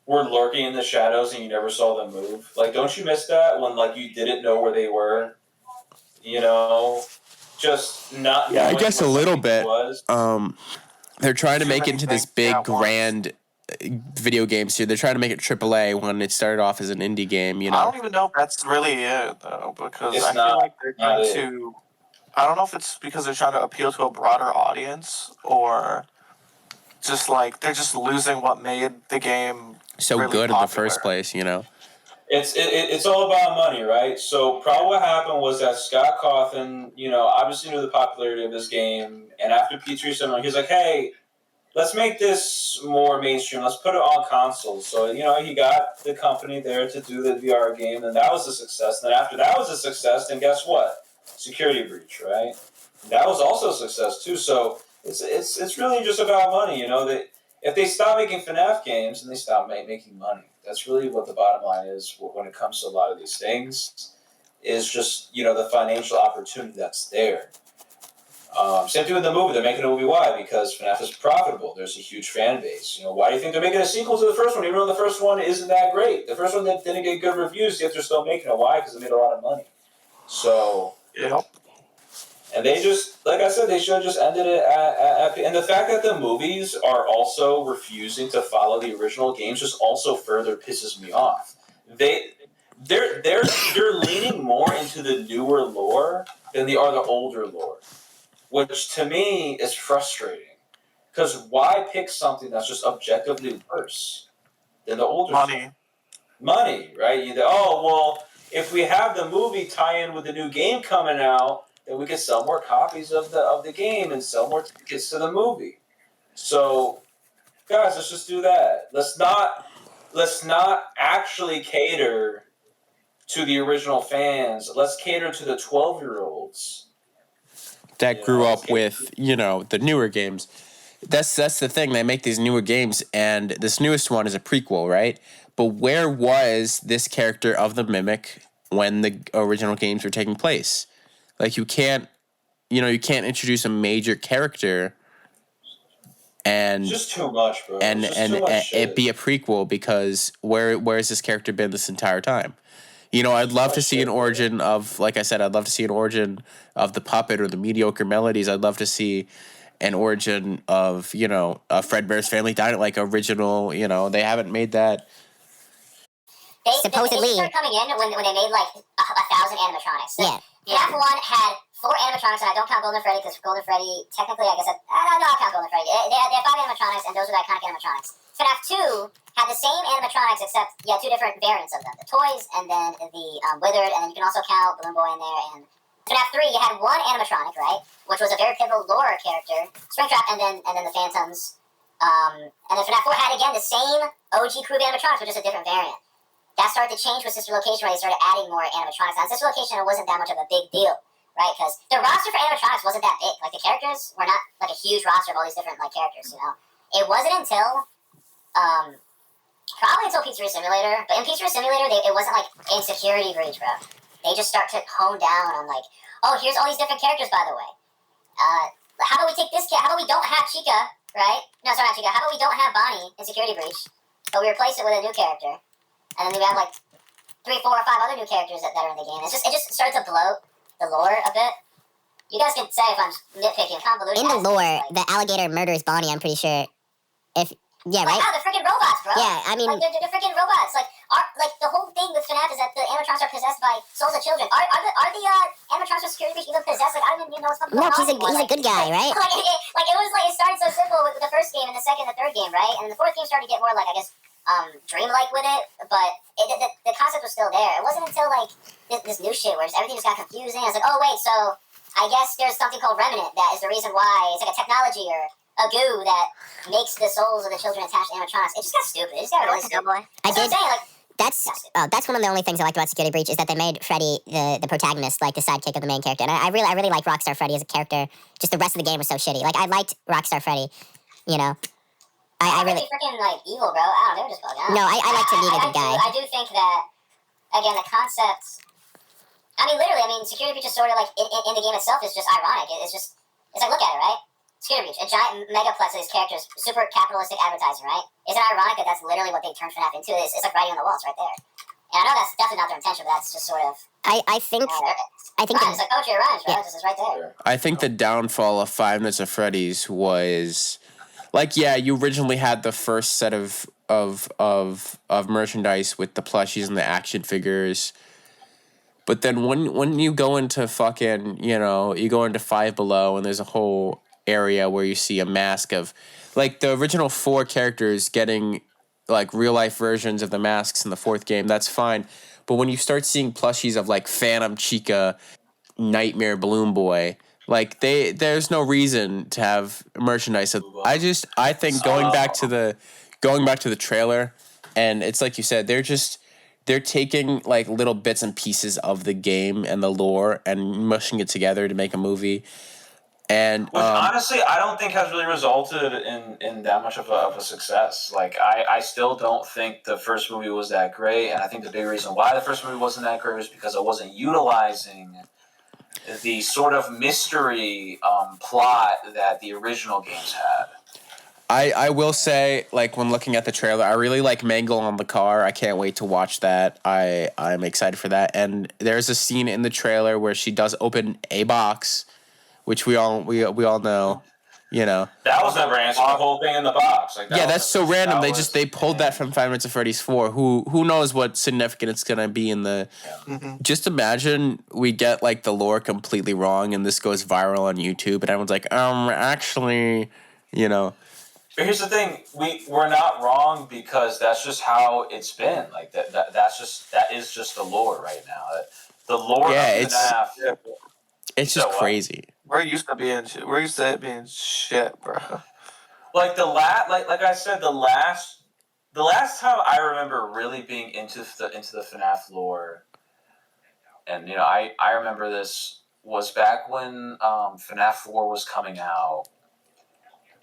were lurking in the shadows and you never saw them move? Like, don't you miss that when like you didn't know where they were? You know, just not. Yeah, I guess a little bit. Was. They're trying to make it into this big grand video game series. They're trying to make it AAA when it started off as an indie game. You know, I don't even know if that's really it though, because It's I not- feel like they're trying not to. I don't know if it's because they're trying to appeal to a broader audience or just like they're just losing what made the game so really good popular. in the first place. You know. It's all about money, right? So probably what happened was that Scott Cawthon, you know, obviously knew the popularity of this game, and after P3 Cinema, he's like, hey, let's make this more mainstream. Let's put it on consoles. So, you know, he got the company there to do the VR game, and that was a success. And then after that was a success, then guess what? Security Breach, right? That was also a success too. So it's really just about money, you know. That if they stop making FNaF games and they stop making money, that's really what the bottom line is when it comes to a lot of these things. Is just, you know, the financial opportunity that's there. Same thing with the movie. They're making a movie. Why? Because FNaF is profitable. There's a huge fan base. You know, why do you think they're making a sequel to the first one, even though the first one isn't that great? The first one that didn't get good reviews, yet they're still making it. Why? Because they made a lot of money. So, Yep. and they just, like I said, they should have just ended it at and the fact that the movies are also refusing to follow the original games just also further pisses me off. They're leaning more into the newer lore than they are the older lore, which to me is frustrating. Because why pick something that's just objectively worse than the older Money. stuff? Money, right? Well, if we have the movie tie in with the new game coming out, then we can sell more copies of the game and sell more tickets to the movie. So, guys, let's just do that. Let's not actually cater to the original fans. Let's cater to the 12-year-olds that grew up with, you know, the newer games. That's the thing. They make these newer games, and this newest one is a prequel, right? But where was this character of the Mimic when the original games were taking place? Like, you can't introduce a major character and it's just too much, bro. and It's just too much shit. it be a prequel, because where has this character been this entire time? You know, I'd love to see an origin of, like I said, I'd love to see an origin of the puppet or the mediocre melodies. I'd love to see an origin of, you know, Fred Bear's Family Diner, like original, you know, they haven't made that. Supposedly. They started coming in when they made like 1,000 animatronics. Yeah. FNAF 1 had 4 animatronics, and I don't count Golden Freddy because Golden Freddy, technically, I guess, I'll count Golden Freddy. They had 5 animatronics, and those were the iconic animatronics. FNAF 2 had the same animatronics, except you had 2 different variants of them. The toys, and then the Withered, and then you can also count Balloon Boy in there. And FNAF 3, you had 1 animatronic, right? Which was a very pivotal lore character, Springtrap, and then the Phantoms. And then FNAF 4 had, again, the same OG crew of animatronics, but just a different variant. That started to change with Sister Location, where they started adding more animatronics. On Sister Location, it wasn't that much of a big deal, right? Because the roster for animatronics wasn't that big. Like, the characters were not, like, a huge roster of all these different, like, characters, you know? It wasn't until, probably until Pizzeria Simulator. But in Pizzeria Simulator, it wasn't, like, insecurity breach, bro. They just start to hone down on, like, oh, here's all these different characters, by the way. How about we take this cat? How about we don't have Chica, right? No, sorry, not Chica. How about we don't have Bonnie in Security Breach, but we replace it with a new character? And then we have like 3, 4, or 5 other new characters that are in the game. It just started to bloat the lore a bit. You guys can say if I'm nitpicking, convoluted. In the lore, the alligator murders Bonnie, I'm pretty sure. Yeah, right? Like, the freaking robots, bro. Yeah, I mean... Like, they're freaking robots. Like, the whole thing with FNAF is that the animatronics are possessed by souls of children. Are the animatronics from Security Breach even possessed? Like, I don't even know what's going on. No, he's a good guy, right? It started so simple with the first game and the second and the third game, right? And the fourth game started to get more, like, I guess, dreamlike with it, but the concept was still there. It wasn't until, like, this new shit where everything just got confusing. I was like, oh, wait, so I guess there's something called Remnant that is the reason why it's like a technology or a goo that makes the souls of the children attached to animatronics. It just got stupid. It just got really stupid. That's one of the only things I liked about Security Breach is that they made Freddy the protagonist, like the sidekick of the main character. And I really liked Rockstar Freddy as a character. Just the rest of the game was so shitty. Like, I liked Rockstar Freddy, you know. I really freaking like evil, bro. I don't know, they were just bugged out. No, I like to be the good guy. I do think that, again, the concept. I mean, literally, Security Breach is sort of like in the game itself is just ironic. It's like, look at it, right? Security Breach, a giant megaplex of these characters, super capitalistic advertising, right? Isn't it ironic that that's literally what they turned FNAF into? It's like writing on the walls right there. And I know that's definitely not their intention, but that's just sort of. I think it's like poetry rhymes, bro. This is right there. I think the downfall of 5 Nights at Freddy's was, like, yeah, you originally had the first set of merchandise with the plushies and the action figures. But then when you go into fucking, you know, you go into Five Below and there's a whole area where you see a mask of, like, the original 4 characters getting, like, real-life versions of the masks in the 4th game, that's fine. But when you start seeing plushies of, like, Phantom, Chica, Nightmare, Balloon Boy, like, there's no reason to have merchandise. I think going back to the trailer, and it's like you said, they're taking, like, little bits and pieces of the game and the lore and mushing it together to make a movie. And which honestly, I don't think has really resulted in that much of a success. Like, I still don't think the first movie was that great, and I think the big reason why the first movie wasn't that great was because it wasn't utilizing the sort of mystery plot that the original games had. I will say, like, when looking at the trailer, I really like Mangle on the car. I can't wait to watch that. I'm excited for that. And there's a scene in the trailer where she does open a box, which we all know, you know. That was never answered. The whole thing in the box. Like, that's so random. They pulled that from Five Nights at Freddy's 4. Who knows what significant it's gonna be in the. Yeah. Mm-hmm. Just imagine we get, like, the lore completely wrong and this goes viral on YouTube and everyone's like, actually, you know. But here's the thing: we're not wrong because that's just how it's been. Like that is just the lore right now. The lore of FNAF. It's just crazy. We're used to it being shit, bro. Like like I said, the last time I remember really being into the FNAF lore, and you know, I remember this was back when FNAF 4 was coming out.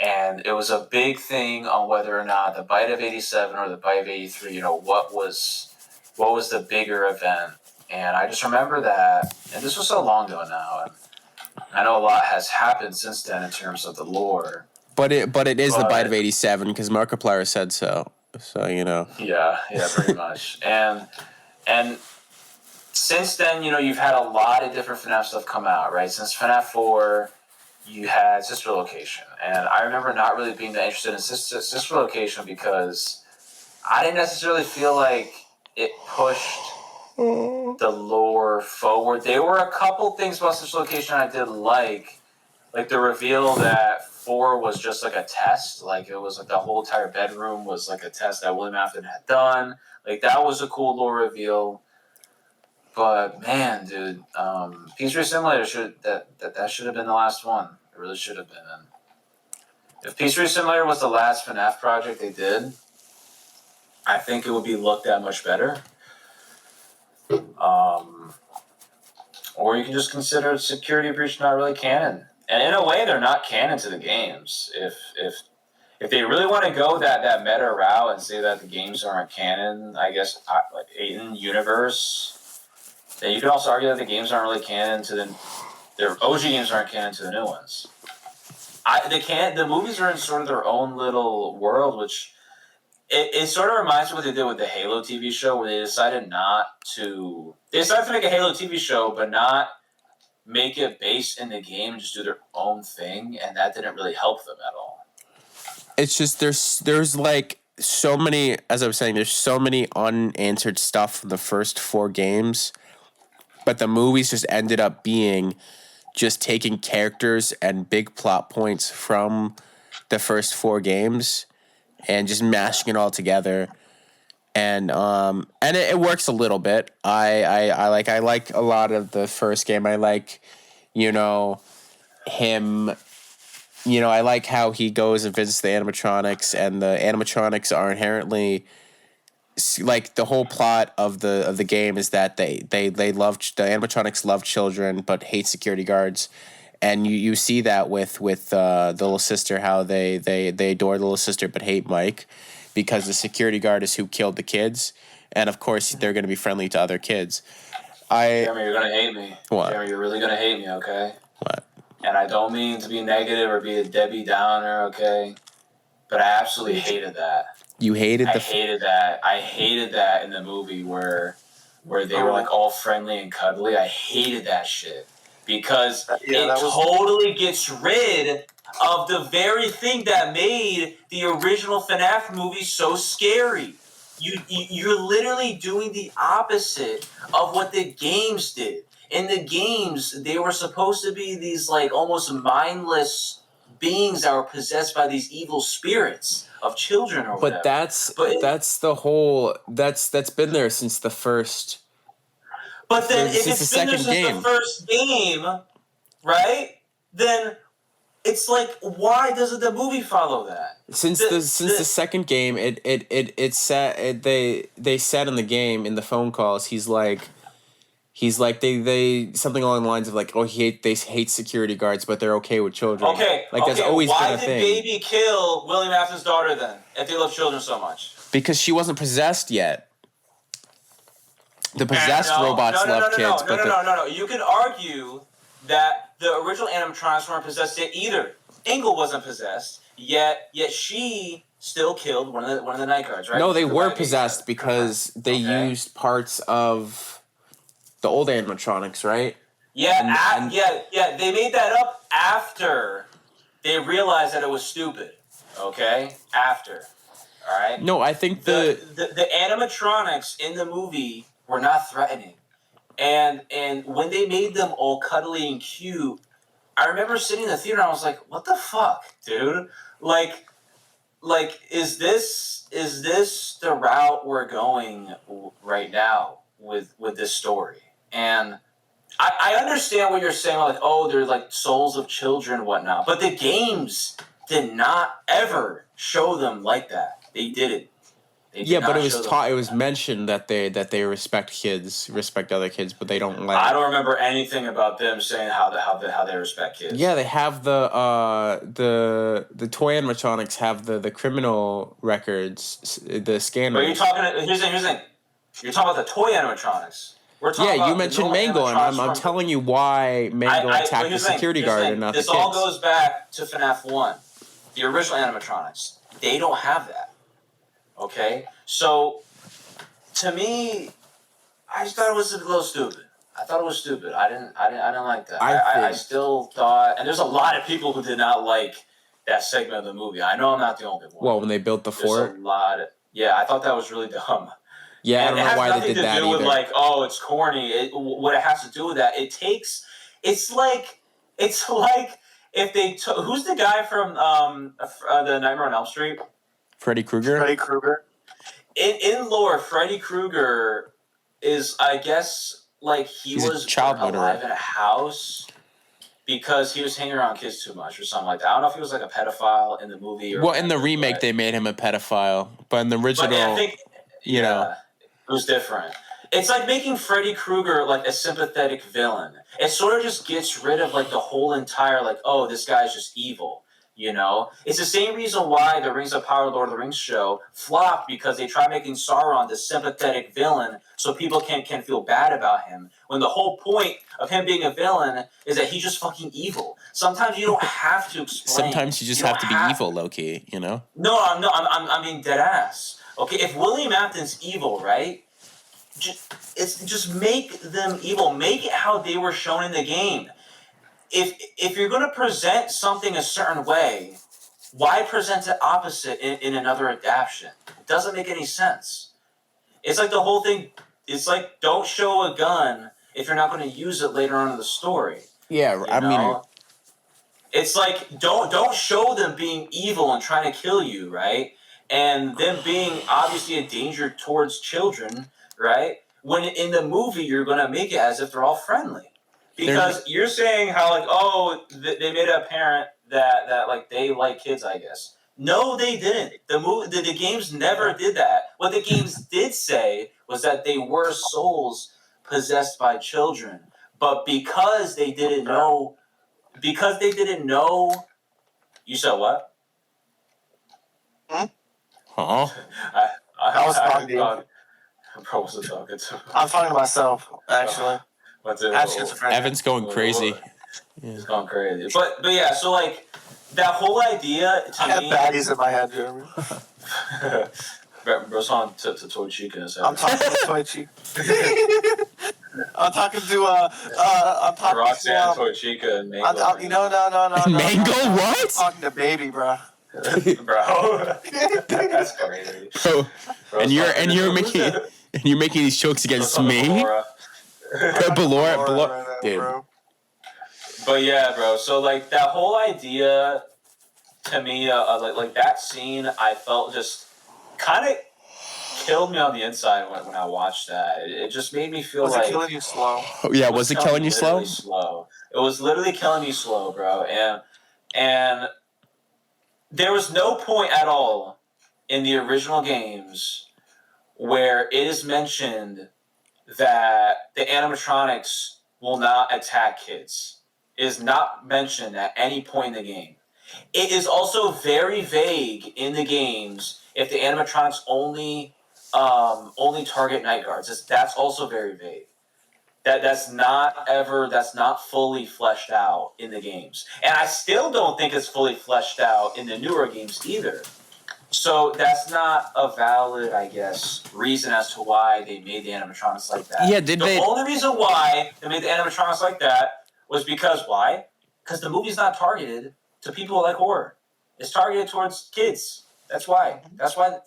And it was a big thing on whether or not the Bite of 87 or the Bite of 83, you know, what was the bigger event. And I just remember that, and this was so long ago now, and I know a lot has happened since then in terms of the lore. But it is the Bite of 87 because Markiplier said so. So, you know. Yeah, pretty much. And since then, you've had a lot of different FNAF stuff come out, right? Since FNAF 4, you had Sister Location. And I remember not really being that interested in Sister Location because I didn't necessarily feel like it pushed the lore forward. There were a couple things about Sister Location I did like the reveal that 4 was just like a test. Like, it was like the whole entire bedroom was like a test that William Afton had done. Like, that was a cool lore reveal. But man, dude, Pizzeria Simulator should have been the last one. It really should have been. And if Pizzeria Simulator was the last FNAF project they did, I think it would be looked at much better. Or you can just consider Security Breach not really canon. And in a way, they're not canon to the games. If they really want to go that meta route and say that the games aren't canon, I guess like in universe. Then you can also argue that the games aren't really canon to their OG games aren't canon to the new ones. The movies are in sort of their own little world, which it sort of reminds me of what they did with the Halo TV show, where they decided to make a Halo TV show, but not make it based in the game and just do their own thing, and that didn't really help them at all. It's just there's like so many, as I was saying, there's so many unanswered stuff from the first 4 games. But the movies just ended up being just taking characters and big plot points from the first 4 games and just mashing it all together. And it works a little bit. I like a lot of the first game. I like, him. I like how he goes and visits the animatronics, and the animatronics are inherently. Like, the whole plot of the game is that the animatronics love children but hate security guards, and you see that with the little sister, how they adore the little sister but hate Mike because the security guard is who killed the kids, and of course they're going to be friendly to other kids. Jeremy, you're gonna hate me. What? Jeremy, you're really gonna hate me, okay? What? And I don't mean to be negative or be a Debbie Downer, okay? But I absolutely hated that. You hated I hated that. I hated that in the movie where they were like all friendly and cuddly. I hated that shit because totally gets rid of the very thing that made the original FNAF movie so scary. You're literally doing the opposite of what the games did. In the games, they were supposed to be these like almost mindless beings that were possessed by these evil spirits of children or whatever. But that's the whole that's been there since the first. But then if it's been there since the first game, right? Then it's like, why doesn't the movie follow that? Since the second game, they said in the game, in the phone calls, he's like they something along the lines of like, oh, they hate security guards, but they're okay with children. Okay, that's always been a thing. Why did Baby kill William Afton's daughter then, if they love children so much? Because she wasn't possessed yet. The possessed robots love kids. No. You could argue that the original animatronics weren't possessed yet either. Ingle wasn't possessed, yet she still killed one of the night guards, right? No, they were possessed because they used parts of the old animatronics, right? Yeah, they made that up after they realized that it was stupid. Okay? After. Alright? No, I think the animatronics in the movie were not threatening. And when they made them all cuddly and cute, I remember sitting in the theater and I was like, what the fuck, dude? Like is this the route we're going right now with this story? And I understand what you're saying, like, oh, they're like souls of children and whatnot, but the games did not ever show them like that. They didn't. But it was mentioned that they respect other kids, but they don't like. I don't remember anything about them saying how they respect kids. Yeah, they have the toy animatronics have the criminal records, the scanners. But here's the thing. You're talking about the toy animatronics. You mentioned Mango, and I'm telling you why Mango attacked the security guard and not the kids. This all goes back to FNAF 1. The original animatronics. They don't have that. Okay? So, to me, I just thought it was a little stupid. I thought it was stupid. I didn't like that. I I still thought, and there's a lot of people who did not like that segment of the movie. I know I'm not the only one. Well, when they built the There's fort. a lot. Yeah, I thought that was really dumb. Yeah, And I don't know why they did it has nothing that to do with either. like, oh, it's corny. What it has to do with that, it's like if they took, who's the guy from the Nightmare on Elm Street? Freddy Krueger? Freddy Krueger. In lore, Freddy Krueger is, I guess, like He's a was child alive murderer. in a house because he was hanging around kids too much or something like that. I don't know if he was like a pedophile in the movie or Well, in the whatever, remake, but- they made him a pedophile. But in the original, But I think, you know. yeah, it was different. It's like making Freddy Krueger like a sympathetic villain. It sort of just gets rid of like the whole entire like, oh, this guy's just evil. You know, it's the same reason why the Rings of Power Lord of the Rings show flopped, because they try making Sauron this sympathetic villain so people can feel bad about him. When the whole point of him being a villain is that he's just fucking evil. Sometimes you don't have to explain. Sometimes you just don't have to be evil, low-key, you know? No, I'm being dead ass. Okay, if William Afton's evil, right? Just make them evil. Make it how they were shown in the game. If you're going to present something a certain way, why present it opposite in another adaptation? It doesn't make any sense. It's like the whole thing. It's like, don't show a gun if you're not going to use it later on in the story. Yeah, I mean, it's like don't show them being evil and trying to kill you, right? And them being obviously a danger towards children, right? When in the movie you're going to make it as if they're all friendly. Because you're saying how like, oh, they made it apparent that like they like kids, I guess. No, they didn't. The games never did that. What the games did say was that they were souls possessed by children. But because they didn't know, you said what? huh? I was talking to you. I wasn't talking to. I'm talking to myself, actually. What's it? I have schizophrenia. Evan's going crazy. It's going crazy. But yeah, so like that whole idea to I have me. baddies in my head, Jeremy. Bro's on to Toy Chica. I'm talking to Toy Chica. I'm talking to I'm talking Roxanne, to Toy Chica, and Mango. No. Mango, I'm what? talking to Baby, bro. Bro, that's crazy. Bro, Bro's and you're talking to- making these jokes against Bro's talking to me? Laura. Belora, dude. Bro. But yeah, bro. So like that whole idea, to me, like that scene, I felt just kind of killed me on the inside when I watched that. It just made me feel Was like it killing you slow? Oh, yeah, was it killing you slow? Slow. It was literally killing me slow, bro. And there was no point at all in the original games where it is mentioned that the animatronics will not attack kids. It is not mentioned at any point in the game. It is also very vague in the games if the animatronics only target night guards. That's also very vague. That's not fully fleshed out in the games. And I still don't think it's fully fleshed out in the newer games either. So that's not a valid, I guess, reason as to why they made the animatronics like that. Yeah, The only reason why they made the animatronics like that was because why? Because the movie's not targeted to people who like horror. It's targeted towards kids. That's why. That's why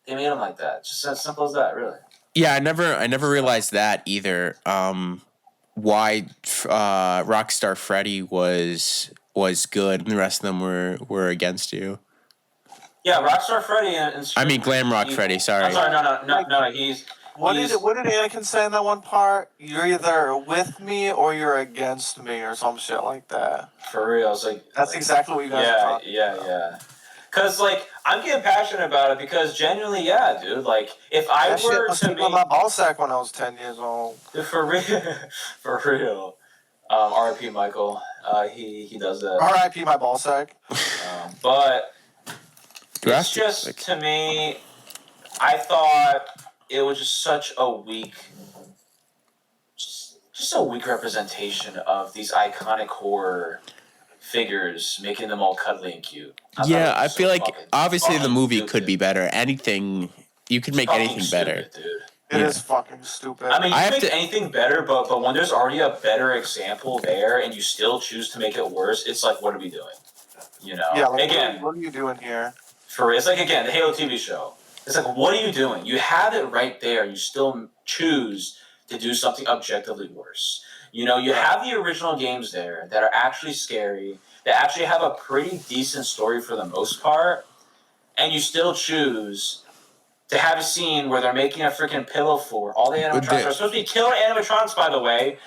they made them like that. Just as simple as that, really. Yeah, I never realized that either. Why Rockstar Freddy was good and the rest of them were against you. Yeah, Rockstar Freddy and I mean Glamrock Freddy, sorry. I'm sorry, no. What did Anakin say in that one part? You're either with me or you're against me, or some shit like that. For real. It's like That's exactly what you guys are talking. Yeah. Because like I'm getting passionate about it because genuinely, yeah, dude. Like if I That shit were was to in my ball sack when I was 10 years old. for real. R.I.P. Michael. He does that. R.I.P. my ball sack. But it's Drastic. just, to me, I thought it was just such a weak, just a weak representation of these iconic horror figures, making them all cuddly and cute. Yeah, I feel like fucking obviously the movie stupid. could be better. Anything you could make Fucking anything better. stupid, dude. It Yeah. is fucking stupid. I mean, you I can have make to- anything better, but when there's already a better example there and you still choose to make it worse, it's like, what are we doing? You know? yeah, like, Again, what are you doing here? it's like, again, the Halo TV show. It's like, what are you doing? You have it right there. You still choose to do something objectively worse. You know, you have the original games there that are actually scary, that actually have a pretty decent story for the most part, and you still choose to have a scene where they're making a freaking pillow fort. All the animatronics are supposed to be killer animatronics, by the way.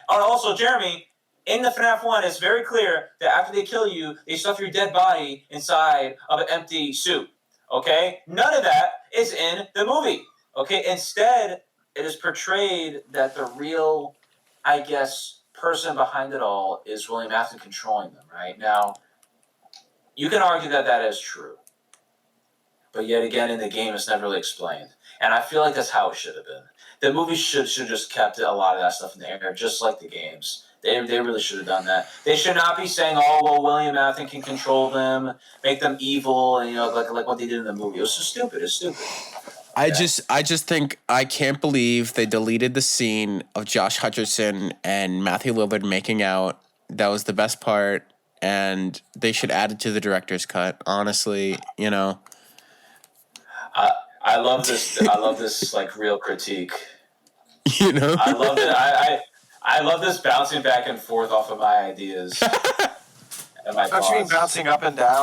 Also, Jeremy, in the FNAF 1, it's very clear that after they kill you, they stuff your dead body inside of an empty suit. Okay? None of that is in the movie. Okay? Instead, it is portrayed that the real, I guess, person behind it all is William Afton controlling them, right? Now, you can argue that that is true. But yet again, in the game, it's never really explained. And I feel like that's how it should have been. The movie should just kept a lot of that stuff in the air, just like the games. They really should have done that. They should not be saying, oh, well, William Afton can control them, make them evil, and, you know, like what they did in the movie. It was just stupid. It's stupid. I just think I can't believe they deleted the scene of Josh Hutcherson and Matthew Lillard making out. That was the best part, and they should add it to the director's cut. Honestly, you know. I love this. I love this like real critique. You know. I love it. I love this bouncing back and forth off of my ideas and my Don't you mean thoughts. bouncing up and down?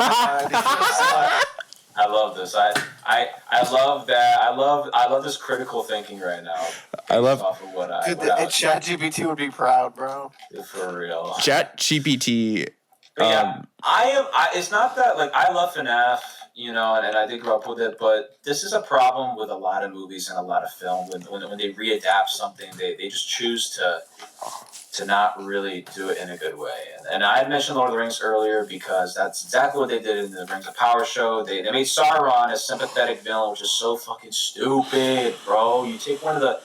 I love this. I love that. I love this critical thinking right now. I love off of what I. Dude, What I was ChatGPT would be proud, bro. for real. ChatGPT. But yeah, it's not that like I love FNAF, you know, and I did grow up with it, but this is a problem with a lot of movies and a lot of film when they readapt something, they just choose to not really do it in a good way. And I had mentioned Lord of the Rings earlier because that's exactly what they did in the Rings of Power show. They made Sauron a sympathetic villain, which is so fucking stupid, bro. You take one of the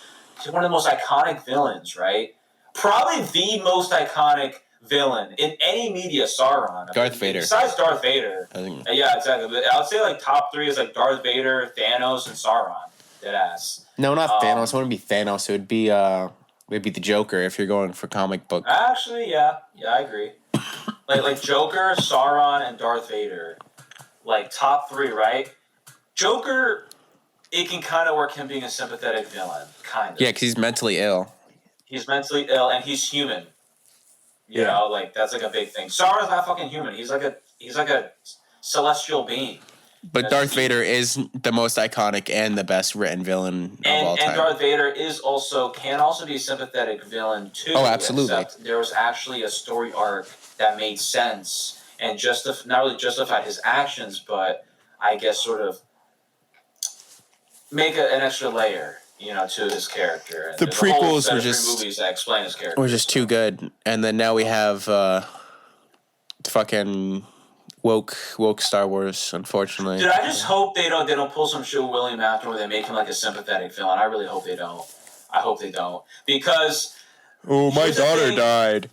most iconic villains, right? Probably the most iconic villain in any media, Sauron. Darth Vader. Besides Darth Vader. I think. Yeah, exactly. But I would say like top three is like Darth Vader, Thanos, and Sauron. Deadass. No, not Thanos. It wouldn't be Thanos. It would be the Joker if you're going for comic book. Actually, yeah, I agree. like Joker, Sauron, and Darth Vader, like top three, right? Joker, it can kind of work him being a sympathetic villain, kind of. Yeah, because he's mentally ill. He's mentally ill and he's human. You know, like that's like a big thing. Sauron's not fucking human. He's like a celestial being. But Darth Vader is the most iconic and the best written villain of all time. And Darth Vader can also be a sympathetic villain too. Oh, absolutely. Except there was actually a story arc that made sense and not really justified his actions, but I guess sort of make an extra layer, you know, to his character. And The there's a whole prequels set were of three just- movies that explain his character. We're just too good. And then now we have fucking woke Star Wars, unfortunately. Dude, I just hope they don't pull some shit with William Afton where they make him like a sympathetic villain. I really hope they don't. I hope they don't because. Oh, my Here's the daughter thing. died.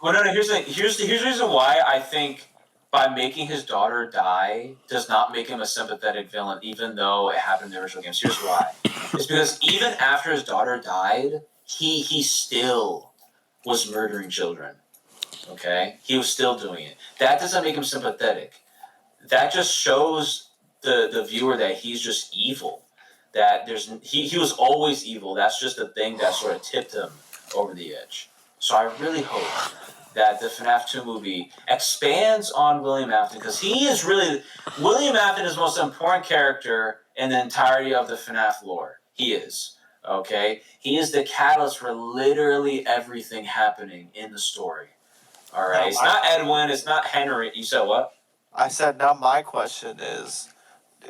Well, no. Here's the thing. Here's the reason why I think by making his daughter die does not make him a sympathetic villain, even though it happened in the original games. Here's why. It's because even after his daughter died, he still was murdering children. Okay, he was still doing it. That doesn't make him sympathetic. That just shows the viewer that he's just evil. That he was always evil. That's just the thing that sort of tipped him over the edge. So I really hope that the FNAF 2 movie expands on William Afton because William Afton is the most important character in the entirety of the FNAF lore. He is. Okay? He is the catalyst for literally everything happening in the story. All right? It's not Edwin. It's not Henry. You said what? I said, now my question is,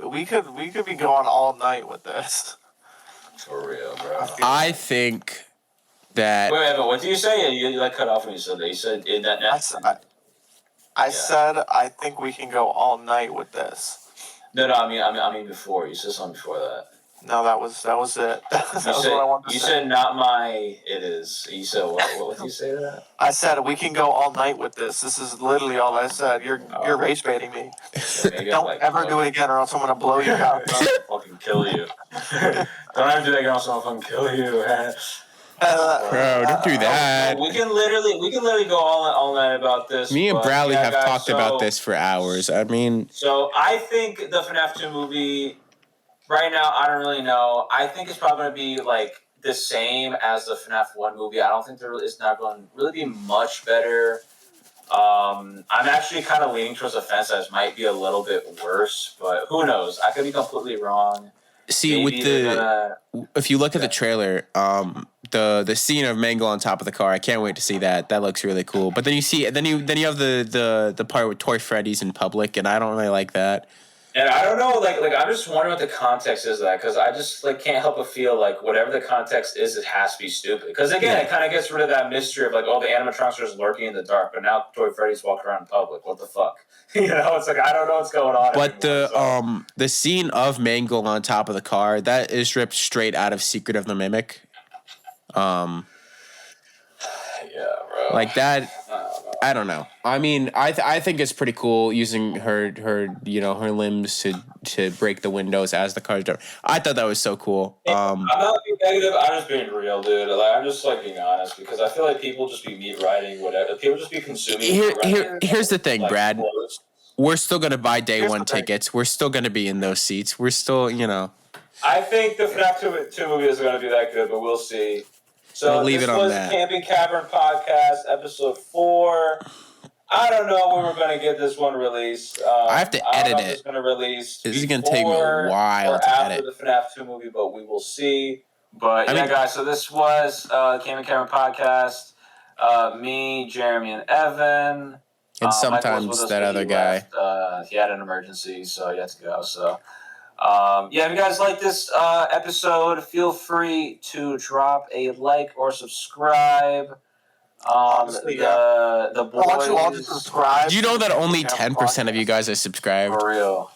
we could be going all night with this. For real, bro. I think that... Wait, but what did you say? You like cut off when you said that. You said in that next. I said I think we can go all night with this. No. I mean before. You said something before that. No, that was it. That was what I wanted to You say. said not my. It is. You said what did you say to that? I said we can go all night with this. This is literally all I said. You're rage baiting me. Maybe Don't ever do it again, or else I'm gonna blow you out. I'll fucking kill you. Don't ever do that again, else I'll fucking kill you. Bro, don't do that. We can literally go all night about this. Me and but Bradley yeah, have guys, talked about this for hours. I mean, So I think the FNAF 2 movie, right now, I don't really know. I think it's probably going to be like the same as the FNAF 1 movie. I don't think it's not going to really be much better. I'm actually kind of leaning towards the fence that it might be a little bit worse, but who knows? I could be completely wrong. see, Maybe if you look at the trailer, the scene of Mangle on top of the car, I can't wait to see that. That looks really cool. But then you have the part with Toy Freddy's in public, and I don't really like that. And I don't know, like I'm just wondering what the context is of that, because I just can't help but feel like whatever the context is, it has to be stupid. Because again, it kind of gets rid of that mystery of like, oh, the animatronics are just lurking in the dark, but now Toy Freddy's walking around in public. What the fuck? It's like I don't know what's going on. But the scene of Mangle on top of the car, that is ripped straight out of Secret of the Mimic. Yeah, bro. Like that. I don't know. I mean, I think it's pretty cool using her her limbs to break the windows as the car's driving. I thought that was so cool. I'm not being negative. I'm just being real, dude. Like I'm just being honest, because I feel like people just be meat riding whatever. People just be consuming. Here's the thing, Brad. Clothes. We're still gonna buy day one tickets. We're still gonna be in those seats. We're still, I think the FNAF 2 movie is going to be that good, but we'll see. So We'll leave this it on was that. Camping Cavern Podcast, episode 4. I don't know when we're going to get this one released. I have to edit it. It's going to release. This is gonna take me a while or to after edit. the FNAF 2 movie, but we will see. But I mean, guys. So this was Camping Cavern Podcast. Me, Jeremy, and Evan. and Michael was with sometimes us, that but other he guy. left. He had an emergency, so he had to go. So. If you guys like this episode, feel free to drop a like or subscribe. Honestly, the boys, I want you all to subscribe. Do you know that only Camping 10% of you guys are subscribed? for real.